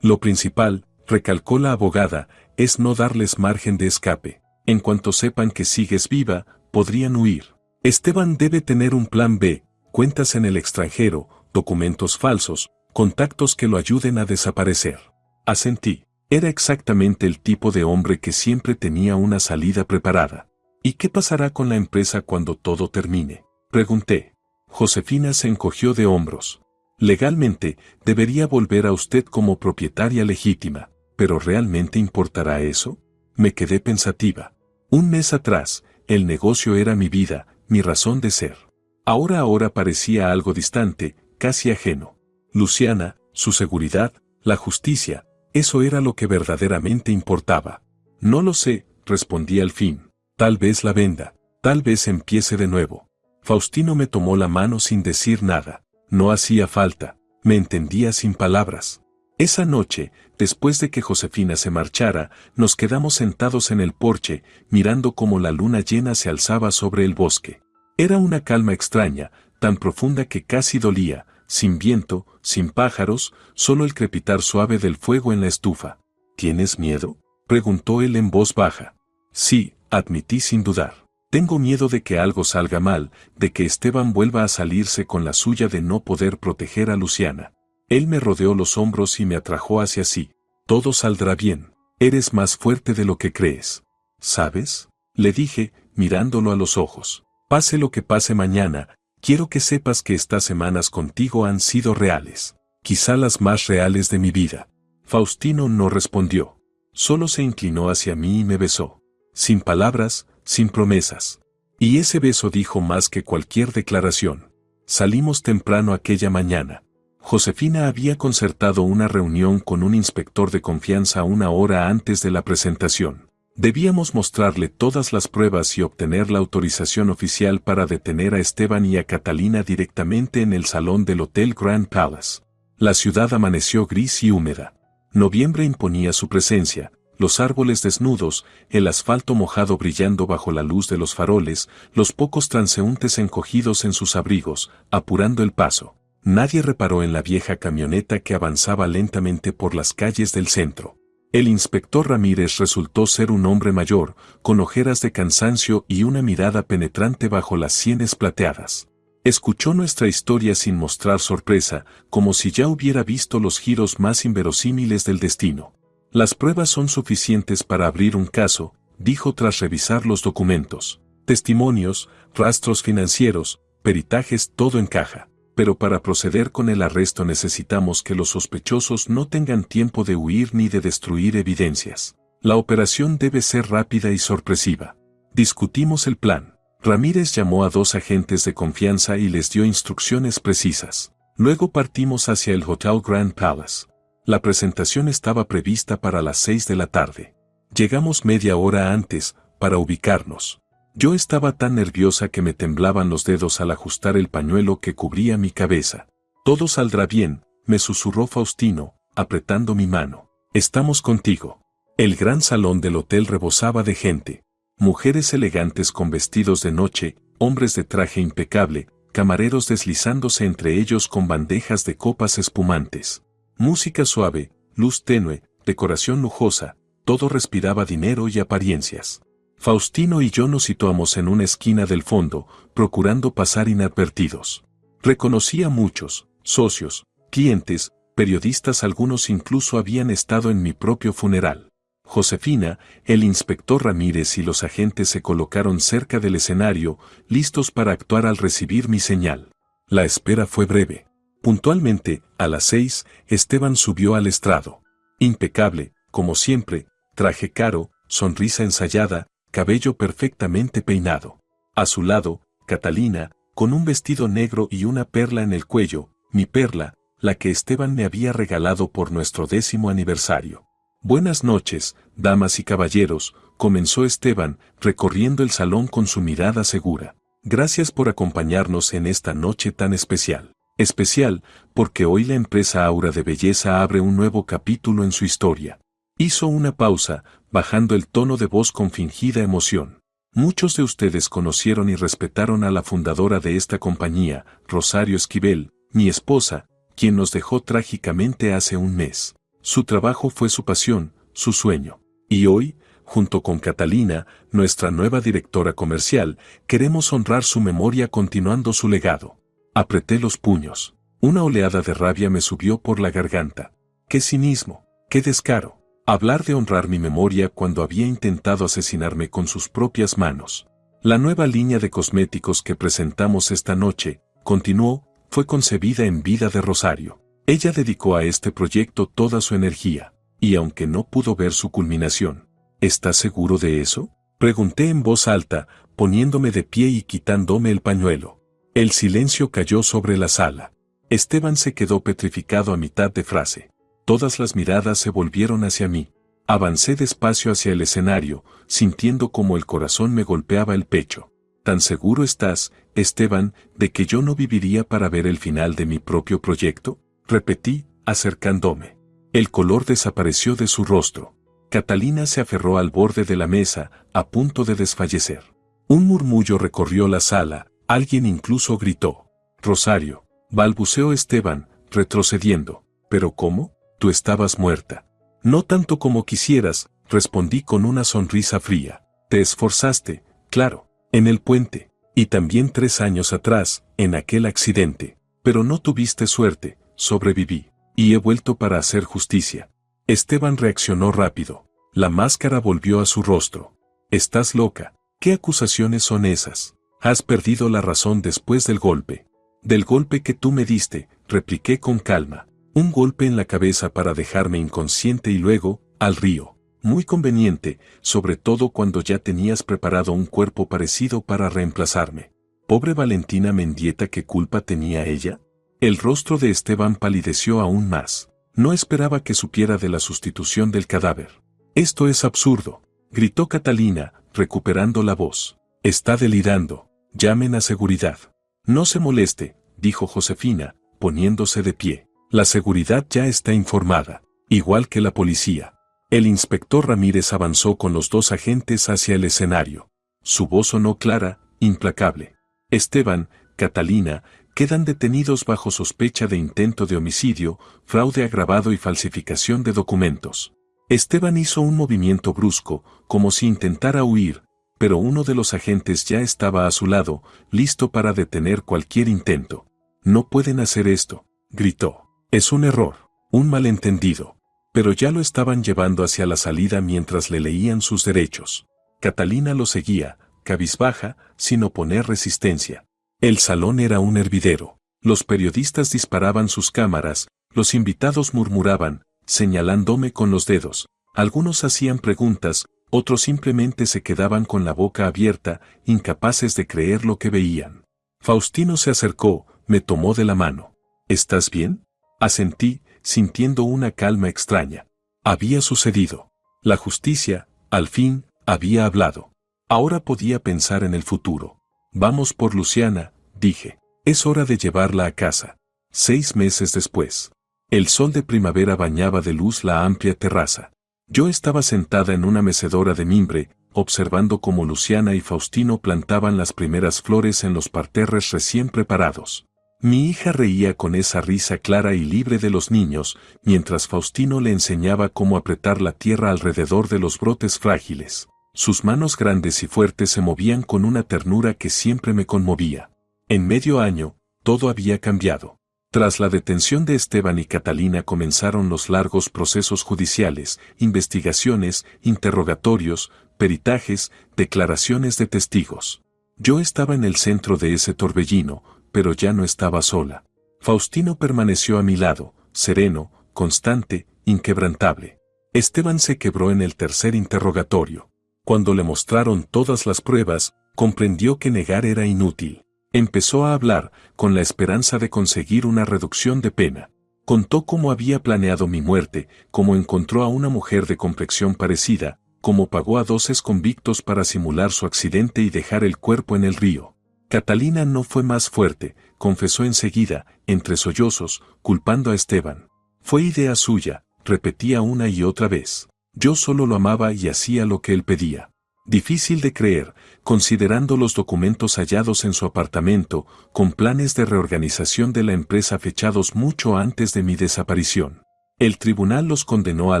Lo principal, recalcó la abogada, es no darles margen de escape. En cuanto sepan que sigues viva, podrían huir. Esteban debe tener un plan B, cuentas en el extranjero, documentos falsos, contactos que lo ayuden a desaparecer. Asentí. Era exactamente el tipo de hombre que siempre tenía una salida preparada. ¿Y qué pasará con la empresa cuando todo termine?, pregunté. Josefina se encogió de hombros. Legalmente, debería volver a usted como propietaria legítima, pero ¿realmente importará eso? Me quedé pensativa. Un mes atrás, el negocio era mi vida, mi razón de ser. Ahora parecía algo distante, casi ajeno. Luciana, su seguridad, la justicia, eso era lo que verdaderamente importaba. No lo sé, respondí al fin. Tal vez la venda, tal vez empiece de nuevo. Faustino me tomó la mano sin decir nada. No hacía falta, me entendía sin palabras. Esa noche, después de que Josefina se marchara, nos quedamos sentados en el porche, mirando cómo la luna llena se alzaba sobre el bosque. Era una calma extraña, tan profunda que casi dolía, sin viento, sin pájaros, solo el crepitar suave del fuego en la estufa. ¿Tienes miedo?, preguntó él en voz baja. Sí, admití sin dudar. Tengo miedo de que algo salga mal, de que Esteban vuelva a salirse con la suya de no poder proteger a Luciana. Él me rodeó los hombros y me atrajo hacia sí. Todo saldrá bien. Eres más fuerte de lo que crees. ¿Sabes?, le dije, mirándolo a los ojos. Pase lo que pase mañana, quiero que sepas que estas semanas contigo han sido reales. Quizá las más reales de mi vida. Faustino no respondió. Solo se inclinó hacia mí y me besó. Sin palabras, sin promesas. Y ese beso dijo más que cualquier declaración. Salimos temprano aquella mañana. Josefina había concertado una reunión con un inspector de confianza 1 hora antes de la presentación. Debíamos mostrarle todas las pruebas y obtener la autorización oficial para detener a Esteban y a Catalina directamente en el salón del Hotel Grand Palace. La ciudad amaneció gris y húmeda. Noviembre imponía su presencia. Los árboles desnudos, el asfalto mojado brillando bajo la luz de los faroles, los pocos transeúntes encogidos en sus abrigos, apurando el paso. Nadie reparó en la vieja camioneta que avanzaba lentamente por las calles del centro. El inspector Ramírez resultó ser un hombre mayor, con ojeras de cansancio y una mirada penetrante bajo las sienes plateadas. Escuchó nuestra historia sin mostrar sorpresa, como si ya hubiera visto los giros más inverosímiles del destino. Las pruebas son suficientes para abrir un caso, dijo tras revisar los documentos. Testimonios, rastros financieros, peritajes, todo encaja. Pero para proceder con el arresto necesitamos que los sospechosos no tengan tiempo de huir ni de destruir evidencias. La operación debe ser rápida y sorpresiva. Discutimos el plan. Ramírez llamó a 2 agentes de confianza y les dio instrucciones precisas. Luego partimos hacia el Hotel Grand Palace. La presentación estaba prevista para las 6 de la tarde. Llegamos media hora antes, para ubicarnos. Yo estaba tan nerviosa que me temblaban los dedos al ajustar el pañuelo que cubría mi cabeza. Todo saldrá bien, me susurró Faustino, apretando mi mano. Estamos contigo. El gran salón del hotel rebosaba de gente. Mujeres elegantes con vestidos de noche, hombres de traje impecable, camareros deslizándose entre ellos con bandejas de copas espumantes. Música suave, luz tenue, decoración lujosa, todo respiraba dinero y apariencias. Faustino y yo nos situamos en una esquina del fondo, procurando pasar inadvertidos. Reconocí a muchos, socios, clientes, periodistas, algunos incluso habían estado en mi propio funeral. Josefina, el inspector Ramírez y los agentes se colocaron cerca del escenario, listos para actuar al recibir mi señal. La espera fue breve. Puntualmente, a las 6, Esteban subió al estrado. Impecable, como siempre, traje caro, sonrisa ensayada, cabello perfectamente peinado. A su lado, Catalina, con un vestido negro y una perla en el cuello, mi perla, la que Esteban me había regalado por nuestro 10º aniversario. Buenas noches, damas y caballeros, comenzó Esteban, recorriendo el salón con su mirada segura. Gracias por acompañarnos en esta noche tan especial. Especial, porque hoy la empresa Aura de Belleza abre un nuevo capítulo en su historia. Hizo una pausa, bajando el tono de voz con fingida emoción. Muchos de ustedes conocieron y respetaron a la fundadora de esta compañía, Rosario Esquivel, mi esposa, quien nos dejó trágicamente hace un mes. Su trabajo fue su pasión, su sueño. Y hoy, junto con Catalina, nuestra nueva directora comercial, queremos honrar su memoria continuando su legado. Apreté los puños. Una oleada de rabia me subió por la garganta. ¡Qué cinismo! ¡Qué descaro! Hablar de honrar mi memoria cuando había intentado asesinarme con sus propias manos. La nueva línea de cosméticos que presentamos esta noche, continuó, fue concebida en vida de Rosario. Ella dedicó a este proyecto toda su energía, y aunque no pudo ver su culminación, ¿estás seguro de eso?, pregunté en voz alta, poniéndome de pie y quitándome el pañuelo. El silencio cayó sobre la sala. Esteban se quedó petrificado a mitad de frase. Todas las miradas se volvieron hacia mí. Avancé despacio hacia el escenario, sintiendo como el corazón me golpeaba el pecho. ¿Tan seguro estás, Esteban, de que yo no viviría para ver el final de mi propio proyecto?, repetí, acercándome. El color desapareció de su rostro. Catalina se aferró al borde de la mesa, a punto de desfallecer. Un murmullo recorrió la sala, alguien incluso gritó. Rosario, balbuceó Esteban, retrocediendo. ¿Pero cómo? Tú estabas muerta. No tanto como quisieras, respondí con una sonrisa fría. Te esforzaste, claro, en el puente, y también 3 años atrás, en aquel accidente. Pero no tuviste suerte, sobreviví, y he vuelto para hacer justicia. Esteban reaccionó rápido. La máscara volvió a su rostro. Estás loca. ¿Qué acusaciones son esas? Has perdido la razón después del golpe. Del golpe que tú me diste, repliqué con calma. Un golpe en la cabeza para dejarme inconsciente y luego, al río. Muy conveniente, sobre todo cuando ya tenías preparado un cuerpo parecido para reemplazarme. Pobre Valentina Mendieta, ¿qué culpa tenía ella? El rostro de Esteban palideció aún más. No esperaba que supiera de la sustitución del cadáver. Esto es absurdo, gritó Catalina, recuperando la voz. Está delirando. Llamen a seguridad. No se moleste, dijo Josefina, poniéndose de pie. La seguridad ya está informada, igual que la policía. El inspector Ramírez avanzó con los 2 agentes hacia el escenario. Su voz sonó clara, implacable. Esteban, Catalina, quedan detenidos bajo sospecha de intento de homicidio, fraude agravado y falsificación de documentos. Esteban hizo un movimiento brusco, como si intentara huir, pero uno de los agentes ya estaba a su lado, listo para detener cualquier intento. No pueden hacer esto, gritó. Es un error, un malentendido. Pero ya lo estaban llevando hacia la salida mientras le leían sus derechos. Catalina lo seguía, cabizbaja, sin oponer resistencia. El salón era un hervidero. Los periodistas disparaban sus cámaras, los invitados murmuraban, señalándome con los dedos. Algunos hacían preguntas, Otros simplemente se quedaban con la boca abierta, incapaces de creer lo que veían. Faustino se acercó, me tomó de la mano. ¿Estás bien? Asentí, sintiendo una calma extraña. Había sucedido. La justicia, al fin, había hablado. Ahora podía pensar en el futuro. Vamos por Luciana, dije. Es hora de llevarla a casa. 6 meses después. El sol de primavera bañaba de luz la amplia terraza. Yo estaba sentada en una mecedora de mimbre, observando cómo Luciana y Faustino plantaban las primeras flores en los parterres recién preparados. Mi hija reía con esa risa clara y libre de los niños, mientras Faustino le enseñaba cómo apretar la tierra alrededor de los brotes frágiles. Sus manos grandes y fuertes se movían con una ternura que siempre me conmovía. En medio año, todo había cambiado. Tras la detención de Esteban y Catalina comenzaron los largos procesos judiciales, investigaciones, interrogatorios, peritajes, declaraciones de testigos. Yo estaba en el centro de ese torbellino, pero ya no estaba sola. Faustino permaneció a mi lado, sereno, constante, inquebrantable. Esteban se quebró en el tercer interrogatorio. Cuando le mostraron todas las pruebas, comprendió que negar era inútil. Empezó a hablar, con la esperanza de conseguir una reducción de pena. Contó cómo había planeado mi muerte, cómo encontró a una mujer de complexión parecida, cómo pagó a 12 convictos para simular su accidente y dejar el cuerpo en el río. Catalina no fue más fuerte, confesó enseguida, entre sollozos, culpando a Esteban. Fue idea suya, repetía una y otra vez. Yo solo lo amaba y hacía lo que él pedía. Difícil de creer, considerando los documentos hallados en su apartamento, con planes de reorganización de la empresa fechados mucho antes de mi desaparición. El tribunal los condenó a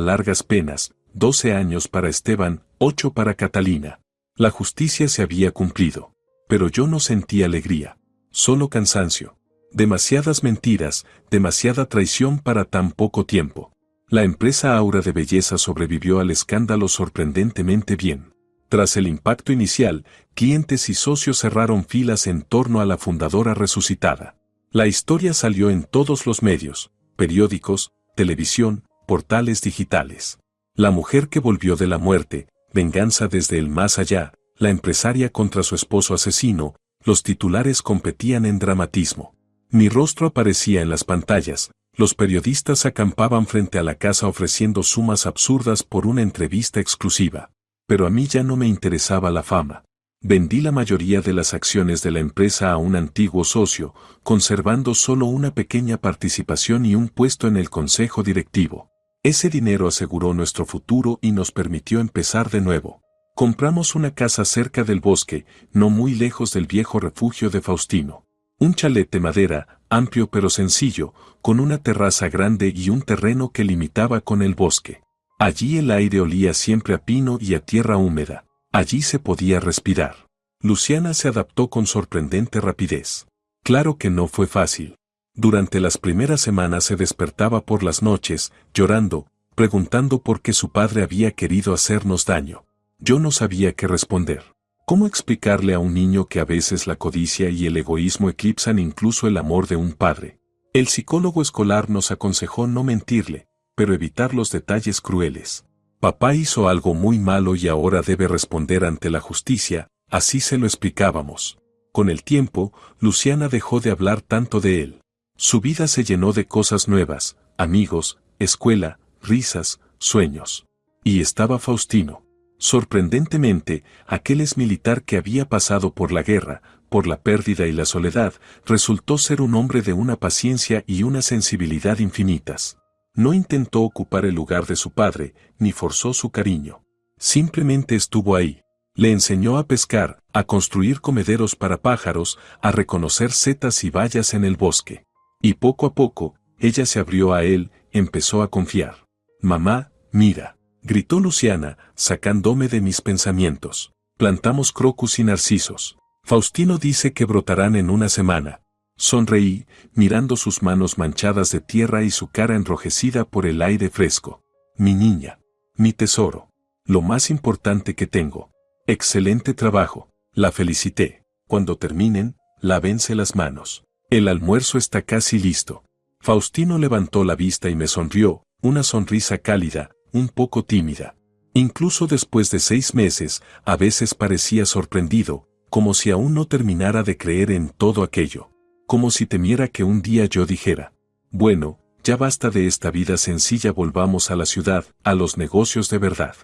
largas penas, 12 años para Esteban, 8 para Catalina. La justicia se había cumplido. Pero yo no sentí alegría, solo cansancio. Demasiadas mentiras, demasiada traición para tan poco tiempo. La empresa Aura de Belleza sobrevivió al escándalo sorprendentemente bien. Tras el impacto inicial, clientes y socios cerraron filas en torno a la fundadora resucitada. La historia salió en todos los medios, periódicos, televisión, portales digitales. La mujer que volvió de la muerte, venganza desde el más allá, la empresaria contra su esposo asesino, los titulares competían en dramatismo. Mi rostro aparecía en las pantallas, los periodistas acampaban frente a la casa ofreciendo sumas absurdas por una entrevista exclusiva. Pero a mí ya no me interesaba la fama. Vendí la mayoría de las acciones de la empresa a un antiguo socio, conservando solo una pequeña participación y un puesto en el consejo directivo. Ese dinero aseguró nuestro futuro y nos permitió empezar de nuevo. Compramos una casa cerca del bosque, no muy lejos del viejo refugio de Faustino. Un chalet de madera, amplio pero sencillo, con una terraza grande y un terreno que limitaba con el bosque. Allí el aire olía siempre a pino y a tierra húmeda. Allí se podía respirar. Luciana se adaptó con sorprendente rapidez. Claro que no fue fácil. Durante las primeras semanas se despertaba por las noches, llorando, preguntando por qué su padre había querido hacernos daño. Yo no sabía qué responder. ¿Cómo explicarle a un niño que a veces la codicia y el egoísmo eclipsan incluso el amor de un padre? El psicólogo escolar nos aconsejó no mentirle, pero evitar los detalles crueles. Papá hizo algo muy malo y ahora debe responder ante la justicia, así se lo explicábamos. Con el tiempo, Luciana dejó de hablar tanto de él. Su vida se llenó de cosas nuevas, amigos, escuela, risas, sueños. Y estaba Faustino. Sorprendentemente, aquel exmilitar que había pasado por la guerra, por la pérdida y la soledad, resultó ser un hombre de una paciencia y una sensibilidad infinitas. No intentó ocupar el lugar de su padre, ni forzó su cariño. Simplemente estuvo ahí. Le enseñó a pescar, a construir comederos para pájaros, a reconocer setas y bayas en el bosque. Y poco a poco, ella se abrió a él, empezó a confiar. «Mamá, mira», gritó Luciana, sacándome de mis pensamientos. «Plantamos crocus y narcisos. Faustino dice que brotarán en una semana». Sonreí, mirando sus manos manchadas de tierra y su cara enrojecida por el aire fresco. «Mi niña, mi tesoro, lo más importante que tengo. Excelente trabajo», la felicité. «Cuando terminen, lávense las manos. El almuerzo está casi listo». Faustino levantó la vista y me sonrió, una sonrisa cálida, un poco tímida. Incluso después de 6 meses, a veces parecía sorprendido, como si aún no terminara de creer en todo aquello. Como si temiera que un día yo dijera, bueno, ya basta de esta vida sencilla, volvamos a la ciudad, a los negocios de verdad.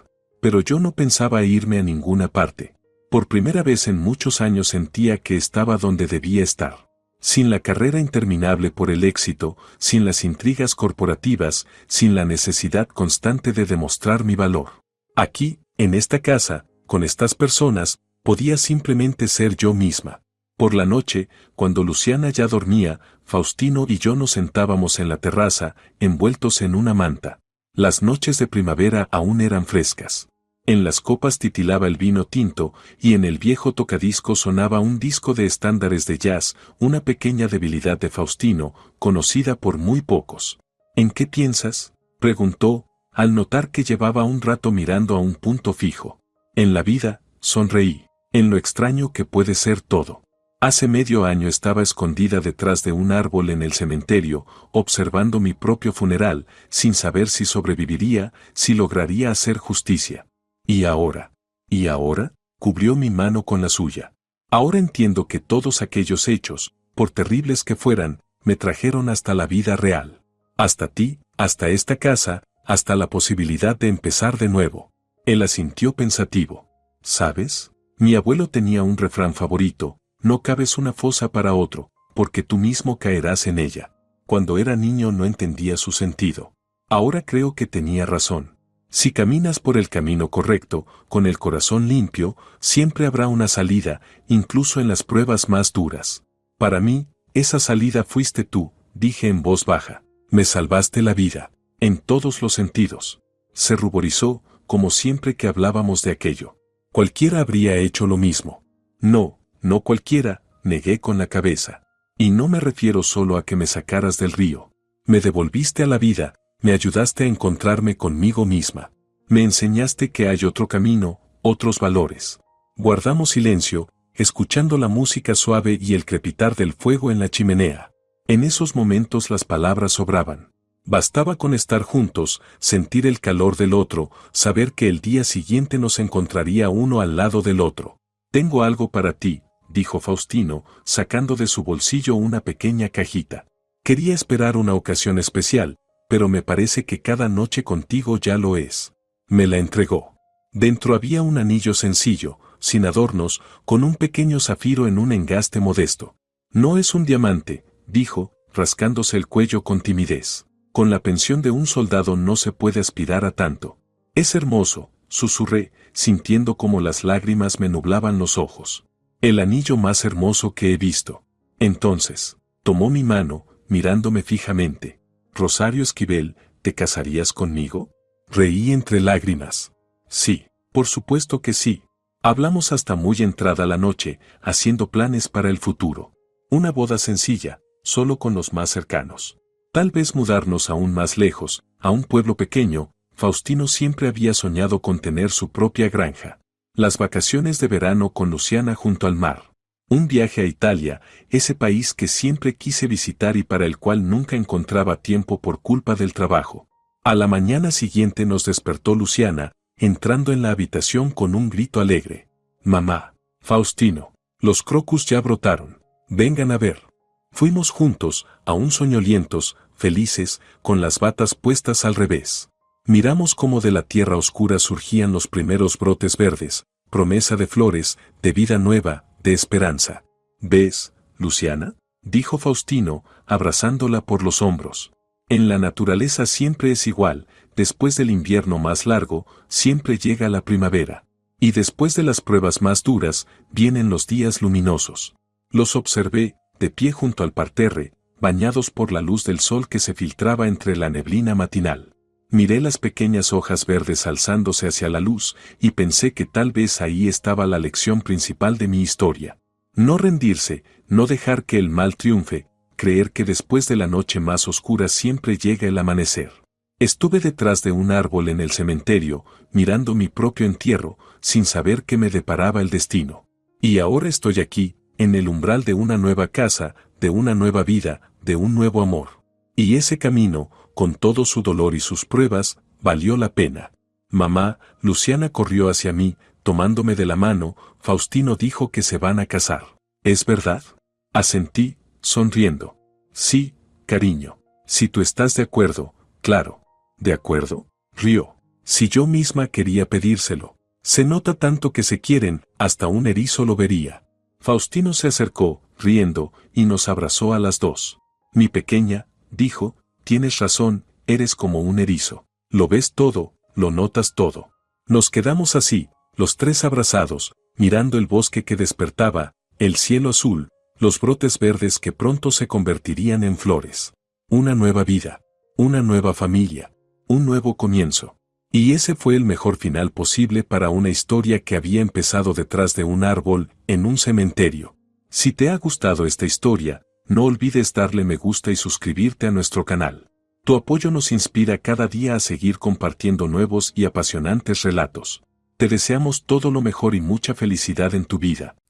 Pero yo no pensaba irme a ninguna parte. Por primera vez en muchos años sentía que estaba donde debía estar. Sin la carrera interminable por el éxito, sin las intrigas corporativas, sin la necesidad constante de demostrar mi valor. Aquí, en esta casa, con estas personas, podía simplemente ser yo misma. Por la noche, cuando Luciana ya dormía, Faustino y yo nos sentábamos en la terraza, envueltos en una manta. Las noches de primavera aún eran frescas. En las copas titilaba el vino tinto, y en el viejo tocadiscos sonaba un disco de estándares de jazz, una pequeña debilidad de Faustino, conocida por muy pocos. ¿En qué piensas?, preguntó, al notar que llevaba un rato mirando a un punto fijo. En la vida, sonreí, en lo extraño que puede ser todo. Hace medio año estaba escondida detrás de un árbol en el cementerio, observando mi propio funeral, sin saber si sobreviviría, si lograría hacer justicia. ¿Y ahora? ¿Y ahora? Cubrió mi mano con la suya. Ahora entiendo que todos aquellos hechos, por terribles que fueran, me trajeron hasta la vida real. Hasta ti, hasta esta casa, hasta la posibilidad de empezar de nuevo. Él asintió pensativo. ¿Sabes? Mi abuelo tenía un refrán favorito: no cabes una fosa para otro, porque tú mismo caerás en ella. Cuando era niño no entendía su sentido. Ahora creo que tenía razón. Si caminas por el camino correcto, con el corazón limpio, siempre habrá una salida, incluso en las pruebas más duras. Para mí, esa salida fuiste tú, dije en voz baja. Me salvaste la vida, en todos los sentidos. Se ruborizó, como siempre que hablábamos de aquello. Cualquiera habría hecho lo mismo. No, no cualquiera, negué con la cabeza. Y no me refiero solo a que me sacaras del río. Me devolviste a la vida. Me ayudaste a encontrarme conmigo misma. Me enseñaste que hay otro camino, otros valores. Guardamos silencio, escuchando la música suave y el crepitar del fuego en la chimenea. En esos momentos las palabras sobraban. Bastaba con estar juntos, sentir el calor del otro, saber que el día siguiente nos encontraría uno al lado del otro. Tengo algo para ti, dijo Faustino, sacando de su bolsillo una pequeña cajita. Quería esperar una ocasión especial, pero me parece que cada noche contigo ya lo es. Me la entregó. Dentro había un anillo sencillo, sin adornos, con un pequeño zafiro en un engaste modesto. No es un diamante, dijo, rascándose el cuello con timidez. Con la pensión de un soldado no se puede aspirar a tanto. Es hermoso, susurré, sintiendo como las lágrimas me nublaban los ojos. El anillo más hermoso que he visto. Entonces, tomó mi mano, mirándome fijamente. Rosario Esquivel, ¿te casarías conmigo? Reí entre lágrimas. Sí, por supuesto que sí. Hablamos hasta muy entrada la noche, haciendo planes para el futuro. Una boda sencilla, solo con los más cercanos. Tal vez mudarnos aún más lejos, a un pueblo pequeño. Faustino siempre había soñado con tener su propia granja. Las vacaciones de verano con Luciana junto al mar. Un viaje a Italia, ese país que siempre quise visitar y para el cual nunca encontraba tiempo por culpa del trabajo. A la mañana siguiente nos despertó Luciana, entrando en la habitación con un grito alegre. Mamá, Faustino, los crocus ya brotaron, vengan a ver. Fuimos juntos, aún soñolientos, felices, con las batas puestas al revés. Miramos cómo de la tierra oscura surgían los primeros brotes verdes, promesa de flores, de vida nueva, de esperanza. ¿Ves, Luciana?, dijo Faustino, abrazándola por los hombros. En la naturaleza siempre es igual, después del invierno más largo, siempre llega la primavera. Y después de las pruebas más duras, vienen los días luminosos. Los observé, de pie junto al parterre, bañados por la luz del sol que se filtraba entre la neblina matinal. Miré las pequeñas hojas verdes alzándose hacia la luz, y pensé que tal vez ahí estaba la lección principal de mi historia. No rendirse, no dejar que el mal triunfe, creer que después de la noche más oscura siempre llega el amanecer. Estuve detrás de un árbol en el cementerio, mirando mi propio entierro, sin saber qué me deparaba el destino. Y ahora estoy aquí, en el umbral de una nueva casa, de una nueva vida, de un nuevo amor. Y ese camino, con todo su dolor y sus pruebas, valió la pena. Mamá, Luciana corrió hacia mí, tomándome de la mano. Faustino dijo que se van a casar. ¿Es verdad? Asentí, sonriendo. Sí, cariño. Si tú estás de acuerdo, claro. ¿De acuerdo? Rió. Si yo misma quería pedírselo. Se nota tanto que se quieren, hasta un erizo lo vería. Faustino se acercó, riendo, y nos abrazó a las dos. Mi pequeña, dijo, tienes razón, eres como un erizo. Lo ves todo, lo notas todo. Nos quedamos así, los tres abrazados, mirando el bosque que despertaba, el cielo azul, los brotes verdes que pronto se convertirían en flores. Una nueva vida, una nueva familia, un nuevo comienzo. Y ese fue el mejor final posible para una historia que había empezado detrás de un árbol, en un cementerio. Si te ha gustado esta historia, no olvides darle me gusta y suscribirte a nuestro canal. Tu apoyo nos inspira cada día a seguir compartiendo nuevos y apasionantes relatos. Te deseamos todo lo mejor y mucha felicidad en tu vida.